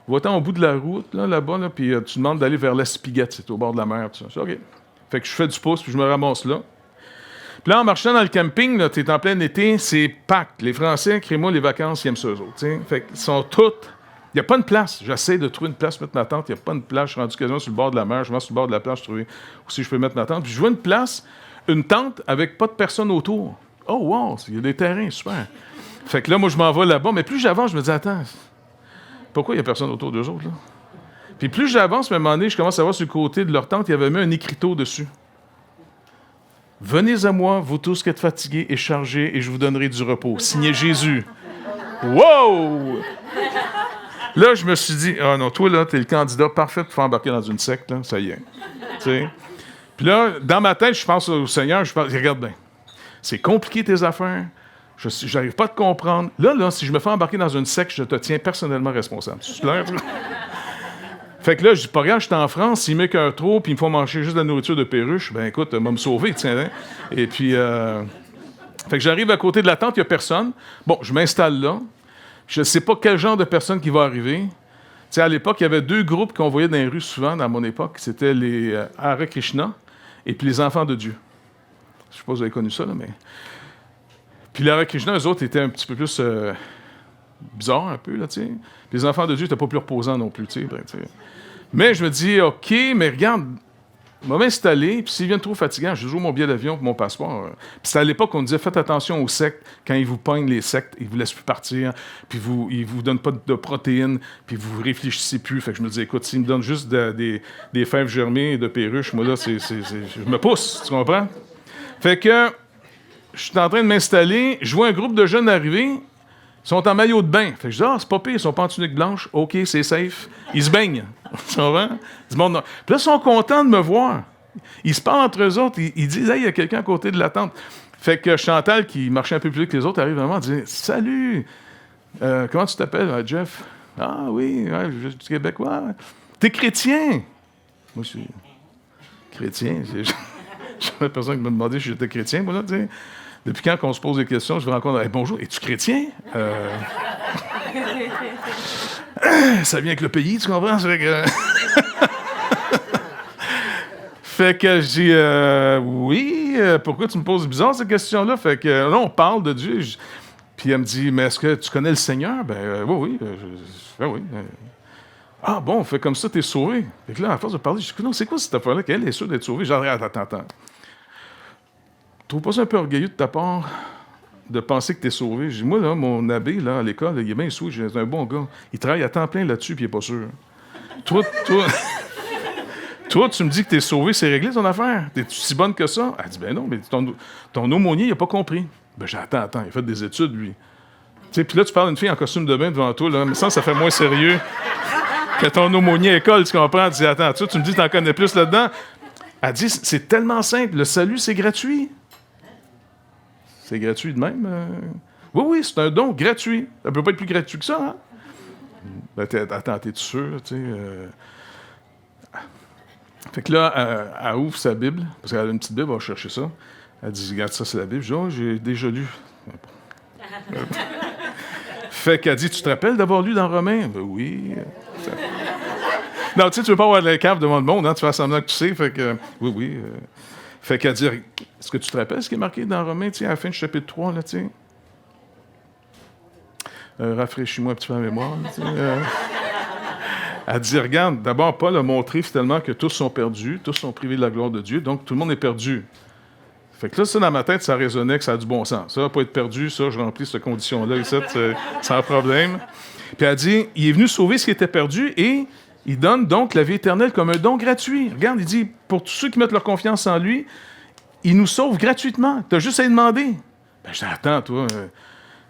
va-t'en au bout de la route, là-bas, là, puis tu demandes d'aller vers l'Espiguette, c'est au bord de la mer, tout ça. C'est OK. Fait que je fais du pouce, puis je me ramasse là. Puis là, en marchant dans le camping, là, t'es en plein été, c'est Pâques. Les Français, crée-moi les vacances, ils aiment ça, eux autres, t'sais. Fait qu'ils sont tous, Il n'y a pas de place. J'essaie de trouver une place pour mettre ma tente. Il n'y a pas de place. Je suis rendu quasiment sur le bord de la mer. Je vais sur le bord de la plage, trouver où si je peux mettre ma tente. Puis je vois une place, une tente avec pas de personne autour. Oh, wow! Il y a des terrains, super. Fait que là, moi, je m'en vais là-bas. Mais plus j'avance, je me dis, attends, pourquoi il n'y a personne autour d'eux autres, là? Puis plus j'avance, à un moment donné, je commence à voir sur le côté de leur tente, il y avait mis un écriteau dessus. Venez à moi, vous tous qui êtes fatigués et chargés, et je vous donnerai du repos. Signé Jésus. Wow! Là, je me suis dit, ah non, toi, là, t'es le candidat parfait pour faire embarquer dans une secte, là, ça y est. T'sais? Puis là, dans ma tête, je pense au Seigneur, je pense, regarde bien, c'est compliqué tes affaires, je n'arrive pas à te comprendre. Là, si je me fais embarquer dans une secte, je te tiens personnellement responsable. C'est clair? Fait que là, je dis, pas grave, je suis en France, s'il m'écoeure trop, puis il me faut manger juste de la nourriture de perruche, ben écoute, m'a me sauver, tiens. Hein? Et puis, fait que j'arrive à côté de la tente, il n'y a personne. Bon, je m'installe là. Je ne sais pas quel genre de personne qui va arriver. Tu sais, à l'époque, il y avait 2 groupes qu'on voyait dans les rues souvent, dans mon époque. C'était les Hare Krishna et puis les Enfants de Dieu. Je ne sais pas si vous avez connu ça, là, mais... Puis les Hare Krishna, eux autres, étaient un petit peu plus bizarres, un peu, là, tu sais. Les Enfants de Dieu n'étaient pas plus reposants non plus, tu sais. Ben, mais je me dis, OK, mais regarde, je vais m'installer, puis s'ils viennent trop fatigants, je joue mon billet d'avion pour mon passeport. Puis c'était à l'époque qu'on disait, faites attention aux sectes. Quand ils vous pognent, les sectes, ils vous laissent plus partir, puis ils vous donnent pas de protéines, puis vous réfléchissez plus. Fait que je me dis, écoute, s'ils me donnent juste des fèves germées et de perruches, moi là, je me pousse, tu comprends? Fait que je suis en train de m'installer, je vois un groupe de jeunes arriver, ils sont en maillot de bain. Fait que je dis, ah, c'est pas pire, ils sont pas en tunique blanche. OK, c'est safe. Ils se baignent. Tu comprends? Du monde. Puis là, ils sont contents de me voir. Ils se parlent entre eux autres. Ils disent, hey, il y a quelqu'un à côté de la tente. Fait que Chantal, qui marchait un peu plus vite que les autres, arrive vraiment et dit, salut, comment tu t'appelles, Jeff? Ah oui, ouais, je suis Québécois. T'es chrétien? Moi, je suis chrétien. J'avais personne qui m'a demandé si j'étais chrétien, moi, là, tu sais. Depuis quand on se pose des questions, je me rends compte, hey, bonjour, es-tu chrétien? Ça vient avec le pays, tu comprends? Fait que je dis, oui, pourquoi tu me poses bizarre ces questions-là? Fait que là, on parle de Dieu. Puis elle me dit, mais est-ce que tu connais le Seigneur? Ben oui. Ben oui. Ah bon, fait comme ça, t'es sauvé. Fait que là, à force de parler, je dis, non, c'est quoi cette affaire-là qu'elle est sûre d'être sauvée? Genre, attends. Trouve pas ça un peu orgueilleux de ta part de penser que tu es sauvé? Je dis, moi, là, mon abbé, là, à l'école, il est bien sous, c'est un bon gars. Il travaille à temps plein là-dessus, puis il n'est pas sûr. Toi, tu me dis que tu es sauvé, c'est réglé ton affaire? T'es-tu si bonne que ça? Elle dit, ben non, mais ton aumônier, il n'a pas compris. Ben, attends, il a fait des études, lui. Tu sais, puis là, tu parles d'une fille en costume de bain devant toi, là, mais ça fait moins sérieux que ton aumônier à école, tu comprends? Tu dis, attends, tu me dis que tu en connais plus là-dedans? Elle dit, c'est tellement simple, le salut, c'est gratuit. C'est gratuit de même? Oui, c'est un don gratuit. Ça peut pas être plus gratuit que ça, hein? Ben, attends, t'es-tu sûr, tu sais? Fait que là, elle ouvre sa Bible, parce qu'elle a une petite Bible, elle va chercher ça. Elle dit, regarde, ça, c'est la Bible. Je dis, oh, j'ai déjà lu. Fait qu'elle dit, tu te rappelles d'avoir lu dans Romains? Ben oui. Non, tu sais, tu veux pas avoir de la cave devant le monde, hein? Tu fais semblant que tu sais, fait que, oui. Fait qu'elle dit, est-ce que tu te rappelles ce qui est marqué dans Romains, tu sais, à la fin du chapitre 3, là, tu sais? Rafraîchis-moi un petit peu la mémoire, tu sais. Elle dit, regarde, d'abord, Paul a montré finalement que tous sont perdus, tous sont privés de la gloire de Dieu, donc tout le monde est perdu. Fait que là, ça, dans ma tête, ça résonnait que ça a du bon sens. Ça va pas être perdu, ça, je remplis cette condition-là, ici, sans problème. Puis elle dit, il est venu sauver ce qui était perdu et il donne donc la vie éternelle comme un don gratuit. Regarde, il dit, pour tous ceux qui mettent leur confiance en lui, il nous sauve gratuitement. Tu as juste à lui demander. Ben, je dis, attends, toi,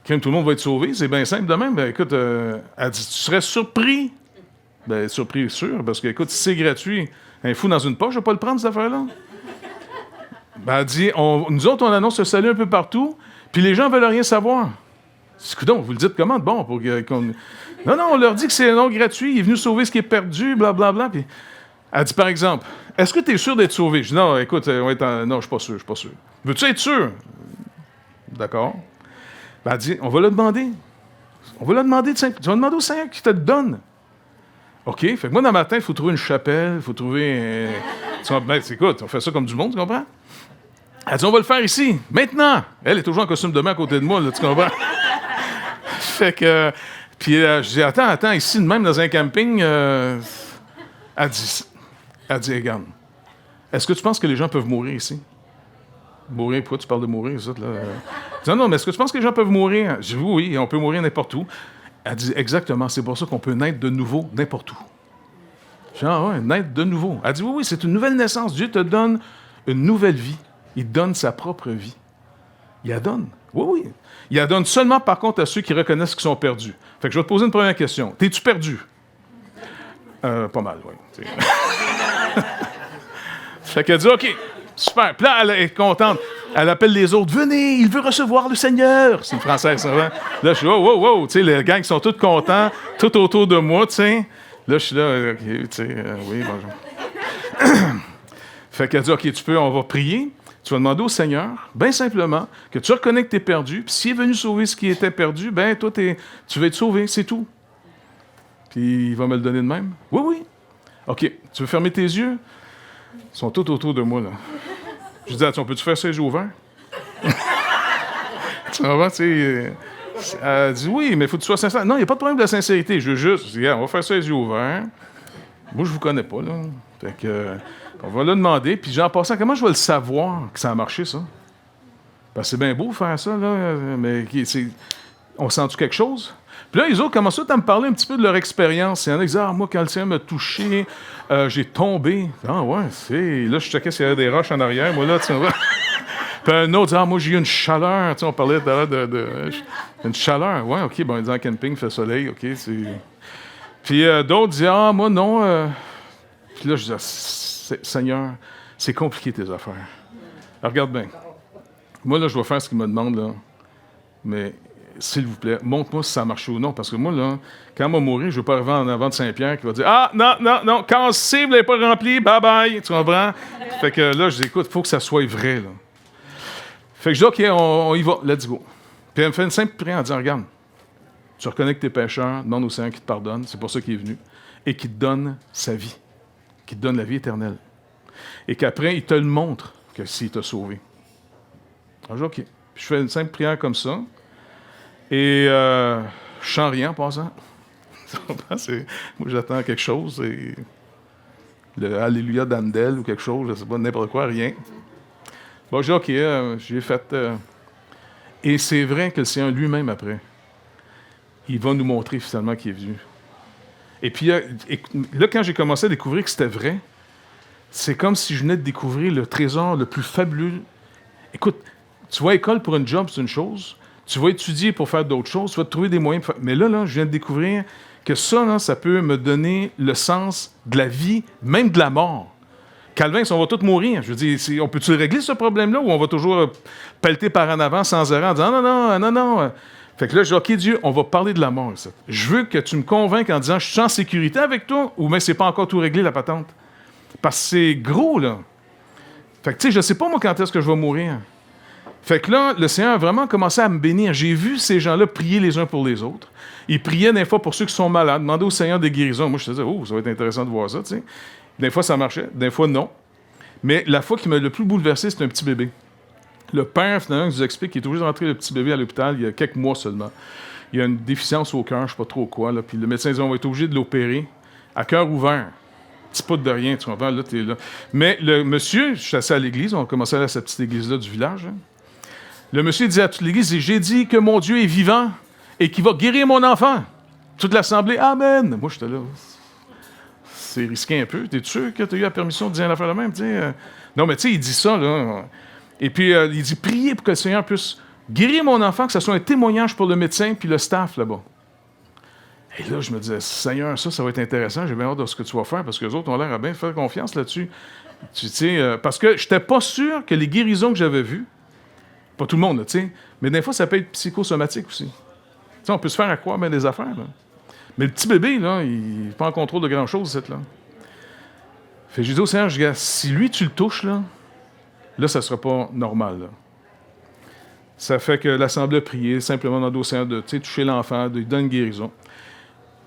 quand tout le monde va être sauvé, c'est bien simple de même. Ben, écoute, elle dit, tu serais surpris. Ben, surpris, sûr, parce que, écoute, si c'est gratuit, un fou dans une poche, je vais pas le prendre, cette affaire-là. Ben, elle dit, nous autres, on annonce le salut un peu partout, puis les gens veulent rien savoir. Donc, vous le dites comment de bon? Non, on leur dit que c'est un nom gratuit, il est venu sauver ce qui est perdu, blablabla. Puis elle dit, par exemple, est-ce que tu es sûr d'être sauvé? Je dis, non, écoute, non, je suis pas sûr. Veux-tu être sûr? D'accord. Ben, elle dit, on va le demander. Tu vas demander au Seigneur qui te le donne. OK, fait que moi, dans ma tête, il faut trouver une chapelle, il faut trouver... écoute, on fait ça comme du monde, tu comprends? Elle dit, on va le faire ici, maintenant. Elle est toujours en costume de bain à côté de moi, là, tu comprends? Fait que, Puis je dis, attends, ici, de même, dans un camping, elle dit, regarde, est-ce que tu penses que les gens peuvent mourir ici? Mourir, pourquoi tu parles de mourir, ça, là? Je dis, non, mais est-ce que tu penses que les gens peuvent mourir? Je dis, oui, on peut mourir n'importe où. Elle dit, exactement, c'est pour ça qu'on peut naître de nouveau n'importe où. Je dis, ah ouais, naître de nouveau. Elle dit, oui, c'est une nouvelle naissance. Dieu te donne une nouvelle vie. Il donne sa propre vie. Il la donne. Oui. Il la donne seulement, par contre, à ceux qui reconnaissent qu'ils sont perdus. Fait que je vais te poser une première question. T'es-tu perdu? Pas mal, oui. Fait qu'elle dit, OK, super. Puis là, elle est contente. Elle appelle les autres. Venez, il veut recevoir le Seigneur. C'est une Française, ça va. Là, je suis, wow. Tu sais, les gangs sont tous contents, tout autour de moi, tu sais. Là, je suis là, OK, tu sais, oui, bonjour. Fait qu'elle dit, OK, on va prier. Tu vas demander au Seigneur, bien simplement, que tu reconnais que tu es perdu. Puis s'il est venu sauver ce qui était perdu, ben toi, tu vas être sauvé, c'est tout. Puis il va me le donner de même. Oui. OK, tu veux fermer tes yeux? Ils sont tous autour de moi, là. Je dis, attends, peux-tu faire ça les yeux ouverts? Tu vois, tu sais... Elle dit, oui, mais il faut que tu sois sincère. Non, il n'y a pas de problème de la sincérité. Je veux juste, je dis, on va faire ça les yeux ouverts. Moi, je vous connais pas, là. Fait que... on va le demander, puis en passant, comment je vais le savoir que ça a marché, ça? Parce que c'est bien beau faire ça, là, mais on sent-tu quelque chose? Puis là, les autres commencent à me parler un petit peu de leur expérience. Il y en a qui disent, moi, quand le Seigneur m'a touché, j'ai tombé. Ah ouais, là, je checkais s'il y avait des roches en arrière. Moi, là, tu vois. Puis un autre dit, moi, j'ai eu une chaleur. Tu sais, on parlait de une chaleur. Ouais, OK, bon, dans le camping, il fait soleil, OK, c'est... Puis d'autres disent, moi, non. Puis là, je dis, Seigneur, c'est compliqué tes affaires. Alors, regarde bien. Moi, là, je vais faire ce qu'il me demande, là. Mais, s'il vous plaît, montre-moi si ça a marché ou non. Parce que moi, là, quand moi mourir, je ne veux pas arriver en avant de Saint-Pierre qui va dire, non, quand cible n'est pas rempli, bye-bye. Tu comprends? Fait que là, je dis, écoute, il faut que ça soit vrai, là. Fait que je dis, OK, on y va, let's go. Puis elle me fait une simple prière en disant, regarde, tu reconnais que tu es pécheur, demande au Seigneur qu'il te pardonne, c'est pour ça qu'il est venu, et qu'il te donne sa vie. Qui te donne la vie éternelle. Et qu'après, il te le montre que s'il t'a sauvé. Alors, je dis, OK. Puis je fais une simple prière comme ça. Et je sens rien en passant. Moi, j'attends quelque chose. Et le Alléluia d'Andel ou quelque chose, je ne sais pas, n'importe quoi, rien. Bon, je dis, OK, j'ai fait... Et c'est vrai que le Seigneur lui-même, après, il va nous montrer finalement qu'il est venu. Et puis là, quand j'ai commencé à découvrir que c'était vrai, c'est comme si je venais de découvrir le trésor le plus fabuleux. Écoute, tu vas à l'école pour une job, c'est une chose. Tu vas étudier pour faire d'autres choses. Tu vas te trouver des moyens. Mais là, je viens de découvrir que ça, là, ça peut me donner le sens de la vie, même de la mort. Calvin, on va tous mourir. Je veux dire, on peut-tu régler ce problème-là ou on va toujours pelleter par en avant sans arrêt en disant non. Fait que là, je dis, OK, Dieu, on va parler de la mort, ça. Je veux que tu me convainques en disant, je suis en sécurité avec toi, ou bien c'est pas encore tout réglé, la patente. Parce que c'est gros, là. Fait que, tu sais, je sais pas, moi, quand est-ce que je vais mourir. Fait que là, le Seigneur a vraiment commencé à me bénir. J'ai vu ces gens-là prier les uns pour les autres. Ils priaient des fois pour ceux qui sont malades, demandaient au Seigneur des guérisons. Moi, je me disais, ça va être intéressant de voir ça, tu sais. Des fois, ça marchait, des fois, non. Mais la fois qui m'a le plus bouleversé, c'était un petit bébé. Le père, finalement, je vous explique qu'il est obligé de rentrer le petit bébé à l'hôpital il y a quelques mois seulement. Il y a une déficience au cœur, je ne sais pas trop quoi. Là, puis le médecin dit on va être obligé de l'opérer à cœur ouvert. Petit poudre de rien, tu comprends? Là, t'es là. Mais le monsieur, je suis assis à l'église, on a commencé à aller à cette petite église-là du village. Hein. Le monsieur dit à toute l'église, j'ai dit que mon Dieu est vivant et qu'il va guérir mon enfant. Toute l'assemblée, Amen. Moi, j'étais là. C'est risqué un peu. T'es sûr que tu as eu la permission de dire l'affaire de même? Non, mais tu sais, il dit ça, là. Et puis, il dit, priez pour que le Seigneur puisse guérir mon enfant, que ce soit un témoignage pour le médecin puis le staff là-bas. Et là, je me disais, Seigneur, ça va être intéressant. J'ai bien hâte de ce que tu vas faire parce que les autres ont l'air à bien faire confiance là-dessus. Tu sais, parce que je n'étais pas sûr que les guérisons que j'avais vues, pas tout le monde, tu sais, mais des fois, ça peut être psychosomatique aussi. Tu sais, on peut se faire à croire bien des affaires, là. Mais le petit bébé, là, il n'est pas en contrôle de grand-chose, cette là. Fait que j'ai dit au Seigneur, si lui, tu le touches, là, ça ne sera pas normal, là. Ça fait que l'Assemblée a prié, simplement dans le Seigneur de toucher l'enfant, de lui donner une guérison.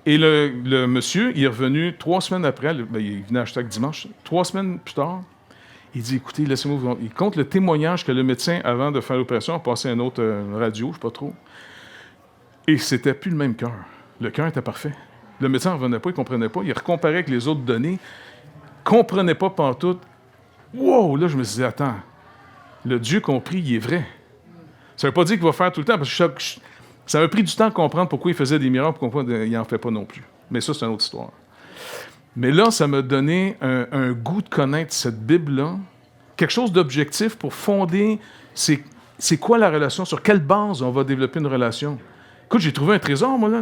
Et le monsieur, il est revenu 3 semaines après, il venait à chaque dimanche, 3 semaines plus tard, il dit, écoutez, laissez-moi vous... Il compte le témoignage que le médecin, avant de faire l'opération, a passé à une autre radio, je ne sais pas trop. Et c'était plus le même cœur. Le cœur était parfait. Le médecin ne revenait pas, il ne comprenait pas. Il recomparait avec les autres données. Il ne comprenait pas pantoute. Wow! Là, je me disais, attends, le Dieu compris, il est vrai. Ça ne veut pas dire qu'il va faire tout le temps, parce que ça m'a pris du temps de comprendre pourquoi il faisait des miracles, pourquoi il n'en fait pas non plus. Mais ça, c'est une autre histoire. Mais là, ça m'a donné un goût de connaître cette Bible-là, quelque chose d'objectif pour fonder c'est quoi la relation, sur quelle base on va développer une relation. Écoute, j'ai trouvé un trésor, moi, là.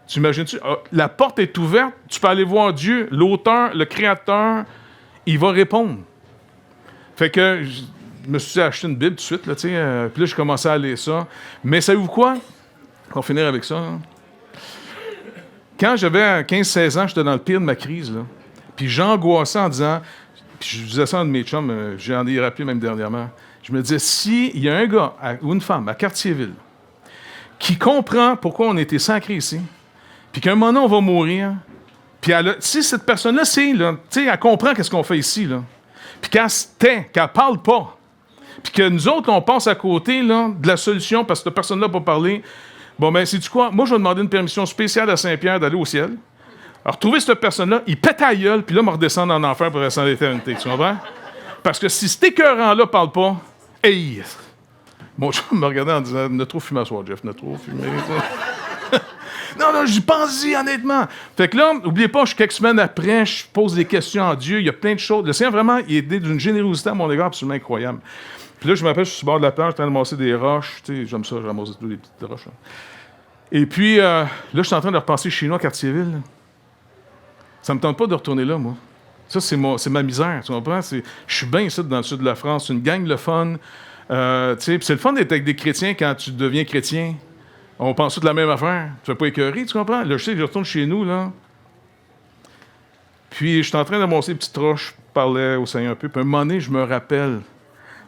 Tu imagines-tu? La porte est ouverte, tu peux aller voir Dieu, l'auteur, le créateur, il va répondre. Fait que je me suis acheté une Bible tout de suite, là, tu sais, puis là, j'ai commencé à lire ça. Mais savez-vous quoi? On va finir avec ça, là. Quand j'avais 15-16 ans, j'étais dans le pire de ma crise, là. Puis j'angoissais en disant, puis je disais ça à un de mes chums, j'en ai rappelé même dernièrement, je me disais, s'il y a un gars ou une femme à Cartierville qui comprend pourquoi on a été sacré ici, puis qu'à un moment donné, on va mourir, puis si cette personne-là, elle comprend qu'est-ce qu'on fait ici, là, puis qu'elle se tait, qu'elle parle pas, puis que nous autres, on passe à côté là, de la solution parce que cette personne-là n'a pas parlé, bon, ben, sais-tu quoi? Moi, je vais demander une permission spéciale à Saint-Pierre d'aller au ciel. Alors, trouver cette personne-là, il pète à gueule, puis là, me redescendre en enfer pour rester en éternité, tu comprends? Parce que si cet écœurant-là parle pas, hey! Mon chum me regardait en disant, ne trop fumer à soir, Jeff, ne trop fumer. Non, j'y pense-y, honnêtement. Fait que là, n'oubliez pas, quelques semaines après, je pose des questions à Dieu. Il y a plein de choses. Le Seigneur, vraiment, il est d'une générosité à mon égard absolument incroyable. Puis là, je m'appelle, je suis sur le bord de la plage, je suis en train de ramasser des roches. Tu sais, j'aime ça, je ramasse toutes les petites roches. Là. Et puis, là, je suis en train de repenser chez nous à Cartierville. Là. Ça me tente pas de retourner là, moi. Ça, c'est ma misère, tu comprends? Je suis bien ici, dans le sud de la France. C'est une gang le fun. Tu sais, puis c'est le fun d'être avec des chrétiens quand tu deviens chrétien. On pense toute la même affaire. Tu ne fais pas écœurer, tu comprends? Là, je sais que je retourne chez nous, là. Puis, je suis en train de monter les petites roches. Je parlais au Seigneur un peu. Puis, à un moment donné, je me rappelle.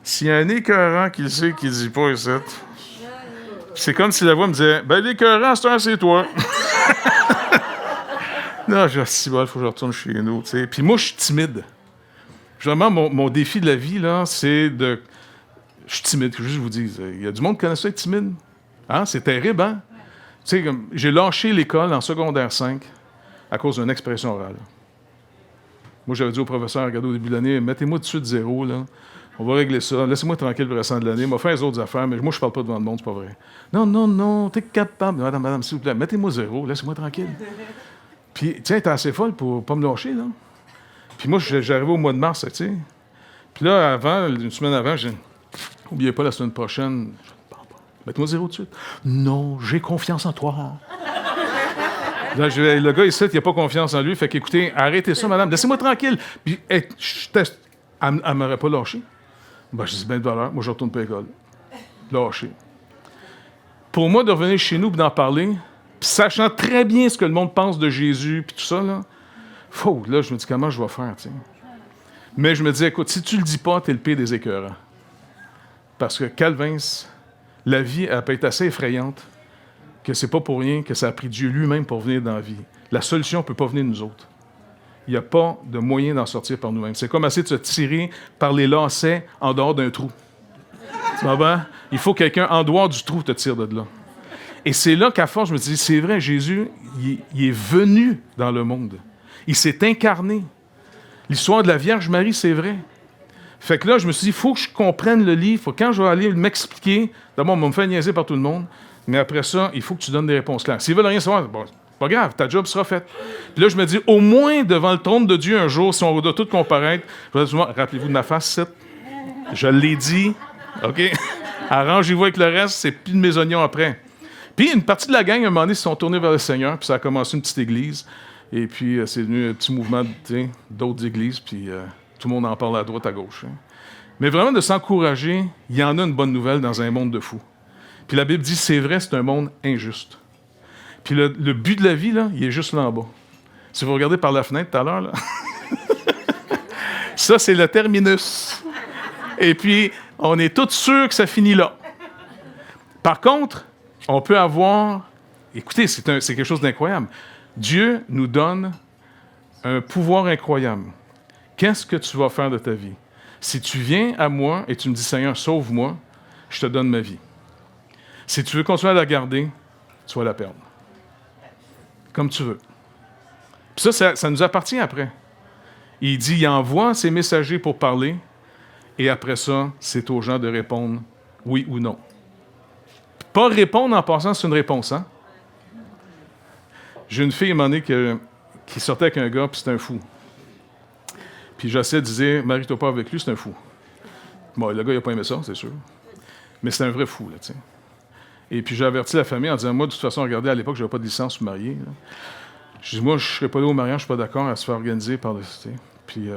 S'il y a un écœurant qui le sait, qui ne dit pas ici. C'est comme si la voix me disait, ben, l'écœurant, c'est toi. Non, je dis, si bon, il faut que je retourne chez nous, tu sais. Puis, moi, je suis timide. Vraiment, mon défi de la vie, là, c'est de. Je suis timide, que je vous dise. Il y a du monde qui connaît ça, être timide. Hein? C'est terrible, hein? Tu sais, j'ai lâché l'école en secondaire 5 à cause d'une expression orale. Moi, j'avais dit au professeur, regardez, au début de l'année, mettez-moi tout de suite 0, là. On va régler ça. Laissez-moi tranquille le restant de l'année. On va faire les autres affaires, mais moi, je ne parle pas devant le monde, c'est pas vrai. Non, t'es capable. Madame, s'il vous plaît, mettez-moi 0, laissez-moi tranquille. Puis, tiens, t'es assez folle pour pas me lâcher, là. Puis moi, j'arrivais au mois de mars, tu sais. Puis là, une semaine avant, j'ai dit, n'oubliez pas, la semaine prochaine, mettez-moi 0 tout de suite. Non, j'ai confiance en toi. Là, le gars, ici, il n'a pas confiance en lui. Fait qu'écoutez, arrêtez ça, madame. Laissez-moi tranquille. Puis, elle ne m'aurait pas lâché. Ben, je dis, ben de valeur. Moi, je retourne pas à l'école. Lâché. Pour moi, de revenir chez nous et d'en parler, puis sachant très bien ce que le monde pense de Jésus, puis tout ça, là, là, je me dis, comment je vais faire, tu sais. Mais je me dis, écoute, si tu le dis pas, t'es le pire des écœurants. Parce que Calvin, la vie, elle peut être assez effrayante que c'est pas pour rien que ça a pris Dieu lui-même pour venir dans la vie. La solution ne peut pas venir de nous autres. Il n'y a pas de moyen d'en sortir par nous-mêmes. C'est comme essayer de se tirer par les lacets en dehors d'un trou. Tu comprends? Il faut quelqu'un en dehors du trou te tire de là. Et c'est là qu'à force, je me dis, c'est vrai, Jésus, il est venu dans le monde. Il s'est incarné. L'histoire de la Vierge Marie, c'est vrai. Fait que là, je me suis dit, il faut que je comprenne le livre. Quand je vais aller m'expliquer, d'abord, on va me faire niaiser par tout le monde, mais après ça, il faut que tu donnes des réponses claires. S'ils veulent rien savoir, bon, c'est pas grave, ta job sera faite. Puis là, je me dis, au moins, devant le trône de Dieu, un jour, si on doit tout comparaître, je vais dire, rappelez-vous de ma face, c'est. Je l'ai dit, OK? Arrangez-vous avec le reste, c'est plus de mes oignons après. Puis, une partie de la gang, à un moment donné, ils se sont tournés vers le Seigneur, puis ça a commencé une petite église. Et puis, c'est devenu un petit mouvement d'autres églises, puis tout le monde en parle à droite, à gauche. Hein. Mais vraiment, de s'encourager, il y en a une bonne nouvelle dans un monde de fous. Puis la Bible dit, c'est vrai, c'est un monde injuste. Puis le but de la vie, là, il est juste là en bas. Si vous regardez par la fenêtre tout à l'heure, là, ça, c'est le terminus. Et puis, on est tous sûrs que ça finit là. Par contre, on peut avoir... Écoutez, c'est quelque chose d'incroyable. Dieu nous donne un pouvoir incroyable. Qu'est-ce que tu vas faire de ta vie? Si tu viens à moi et tu me dis, Seigneur, sauve-moi, je te donne ma vie. Si tu veux continuer à la garder, tu vas la perdre. comme tu veux. Puis ça nous appartient après. Il dit, il envoie ses messagers pour parler, et après ça, c'est aux gens de répondre oui ou non. Pas répondre en passant, c'est une réponse, hein? J'ai une fille, à un moment donné, qui sortait avec un gars, puis c'était un fou. Puis j'essaie de dire, marie-toi pas avec lui, c'est un fou. Bon, le gars, il n'a pas aimé ça, c'est sûr. Mais c'est un vrai fou, là, tu sais. Et puis j'ai averti la famille en disant, moi, de toute façon, regardez, à l'époque, je n'avais pas de licence pour marier. Là. Je dis, moi, je ne serais pas là au mariage, je ne suis pas d'accord à se faire organiser par le... Tu sais. Puis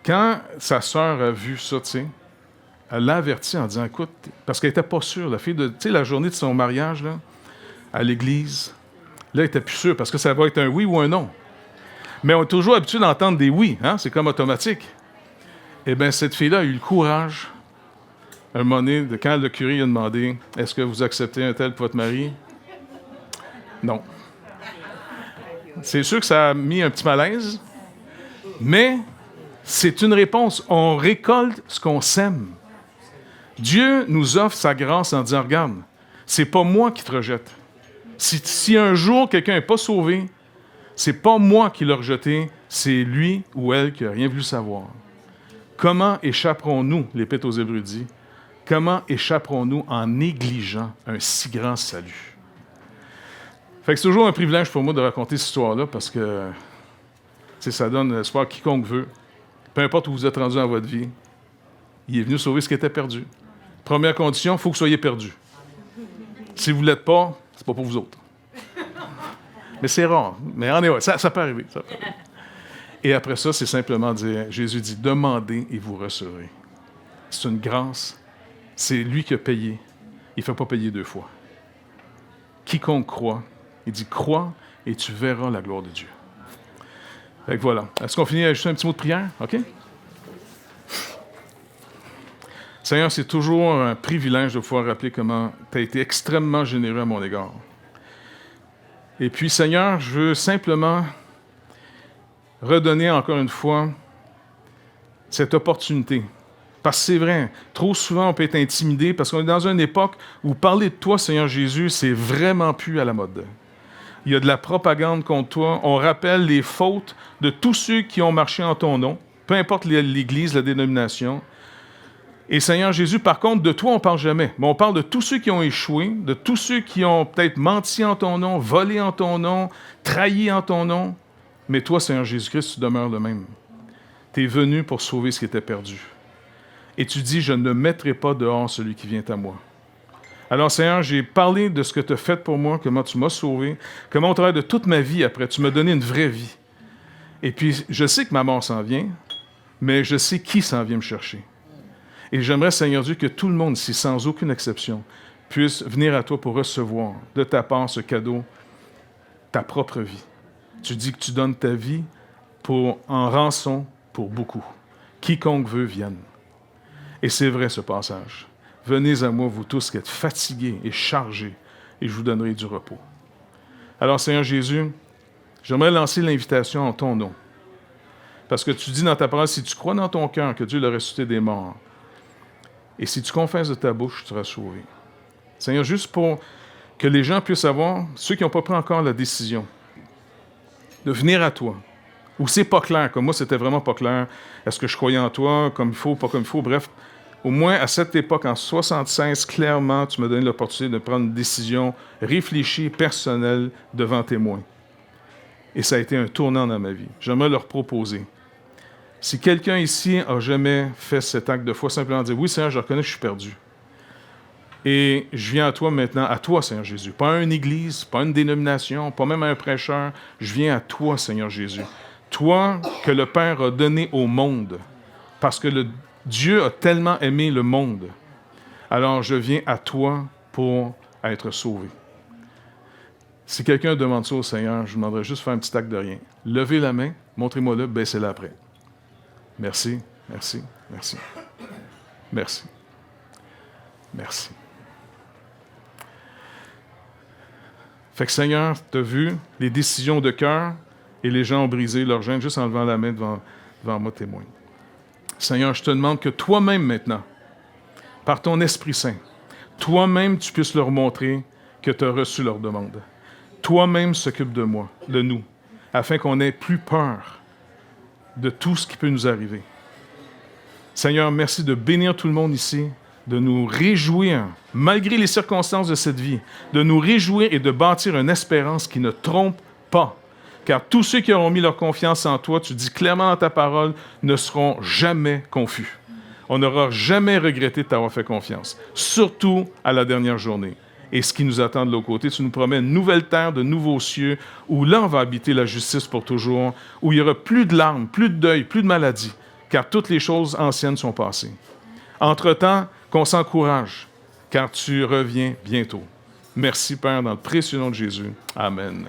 quand sa sœur a vu ça, tu sais, elle l'a averti en disant, écoute, parce qu'elle n'était pas sûre, la fille de, tu sais, la journée de son mariage, là, à l'église, là, elle n'était plus sûre, parce que ça va être un oui ou un non. Mais on est toujours habitué d'entendre des oui, hein? C'est comme automatique. Eh bien, cette fille-là a eu le courage, un moment donné, quand le curé a demandé, est-ce que vous acceptez un tel pour votre mari? Non. C'est sûr que ça a mis un petit malaise, mais c'est une réponse. On récolte ce qu'on sème. Dieu nous offre sa grâce en disant, regarde, c'est pas moi qui te rejette. Si un jour quelqu'un n'est pas sauvé, c'est pas moi qui l'ai rejeté, c'est lui ou elle qui n'a rien voulu savoir. Comment échapperons-nous, l'Épître aux Hébreux dit, comment échapperons-nous en négligeant un si grand salut? Fait que c'est toujours un privilège pour moi de raconter cette histoire-là parce que ça donne l'espoir à quiconque veut. Peu importe où vous êtes rendu dans votre vie, il est venu sauver ce qui était perdu. Première condition, il faut que vous soyez perdu. Si vous ne l'êtes pas, c'est pas pour vous autres. Mais c'est rare. Mais en est, ça peut arriver. Ça peut arriver. Et après ça, c'est simplement dire, Jésus dit, demandez et vous recevrez. C'est une grâce. C'est lui qui a payé. Il ne fait pas payer deux fois. Quiconque croit, il dit, crois et tu verras la gloire de Dieu. Fait que voilà. Est-ce qu'on finit avec juste un petit mot de prière? OK? Seigneur, c'est toujours un privilège de pouvoir rappeler comment tu as été extrêmement généreux à mon égard. Et puis, Seigneur, je veux simplement redonner encore une fois cette opportunité. Parce que c'est vrai, trop souvent on peut être intimidé parce qu'on est dans une époque où parler de toi, Seigneur Jésus, c'est vraiment plus à la mode. Il y a de la propagande contre toi. On rappelle les fautes de tous ceux qui ont marché en ton nom, peu importe l'Église, la dénomination. Et Seigneur Jésus, par contre, de toi, on ne parle jamais. Mais on parle de tous ceux qui ont échoué, de tous ceux qui ont peut-être menti en ton nom, volé en ton nom, trahi en ton nom. Mais toi, Seigneur Jésus-Christ, tu demeures le même. Tu es venu pour sauver ce qui était perdu. Et tu dis, je ne mettrai pas dehors celui qui vient à moi. Alors, Seigneur, j'ai parlé de ce que tu as fait pour moi, comment tu m'as sauvé, comment au travers de toute ma vie après, tu m'as donné une vraie vie. Et puis, je sais que ma mort s'en vient, mais je sais qui s'en vient me chercher. Et j'aimerais, Seigneur Dieu, que tout le monde ici, sans aucune exception, puisse venir à toi pour recevoir de ta part ce cadeau, ta propre vie. Tu dis que tu donnes ta vie en rançon pour beaucoup. Quiconque veut, vienne. Et c'est vrai ce passage. Venez à moi, vous tous qui êtes fatigués et chargés, et je vous donnerai du repos. Alors, Seigneur Jésus, j'aimerais lancer l'invitation en ton nom. Parce que tu dis dans ta parole, si tu crois dans ton cœur que Dieu l'a ressuscité des morts, et si tu confesses de ta bouche, tu seras sauvé. Seigneur, juste pour que les gens puissent avoir, ceux qui n'ont pas pris encore la décision, de venir à toi, où c'est pas clair, comme moi, c'était vraiment pas clair. Est-ce que je croyais en toi, comme il faut, pas comme il faut, bref. Au moins, à cette époque, en 1976, clairement, tu m'as donné l'opportunité de prendre une décision réfléchie, personnelle, devant témoin. Et ça a été un tournant dans ma vie. J'aimerais leur proposer. Si quelqu'un ici n'a jamais fait cet acte de foi, simplement dire, oui, Seigneur, je reconnais que je suis perdu. Et je viens à toi maintenant, à toi, Seigneur Jésus. Pas à une église, pas à une dénomination, pas même à un prêcheur. Je viens à toi, Seigneur Jésus. Toi que le Père a donné au monde, parce que Dieu a tellement aimé le monde. Alors je viens à toi pour être sauvé. Si quelqu'un demande ça au Seigneur, je vous demanderai juste de faire un petit acte de rien. Levez la main, montrez-moi-le, baissez-la après. Merci, merci, merci. Merci. Merci. Fait que Seigneur, tu as vu les décisions de cœur et les gens ont brisé leur gêne juste en levant la main devant moi témoin. Seigneur, je te demande que toi-même maintenant, par ton Esprit Saint, toi-même tu puisses leur montrer que tu as reçu leur demande. Toi-même s'occupe de moi, de nous, afin qu'on n'ait plus peur de tout ce qui peut nous arriver. Seigneur, merci de bénir tout le monde ici, de nous réjouir, malgré les circonstances de cette vie, de nous réjouir et de bâtir une espérance qui ne trompe pas. Car tous ceux qui auront mis leur confiance en toi, tu dis clairement dans ta parole, ne seront jamais confus. On n'aura jamais regretté de t'avoir fait confiance, surtout à la dernière journée. Et ce qui nous attend de l'autre côté, tu nous promets une nouvelle terre, de nouveaux cieux, où là, on va habiter la justice pour toujours, où il n'y aura plus de larmes, plus de deuil, plus de maladie, car toutes les choses anciennes sont passées. Entre-temps, qu'on s'encourage, car tu reviens bientôt. Merci, Père, dans le précieux nom de Jésus. Amen.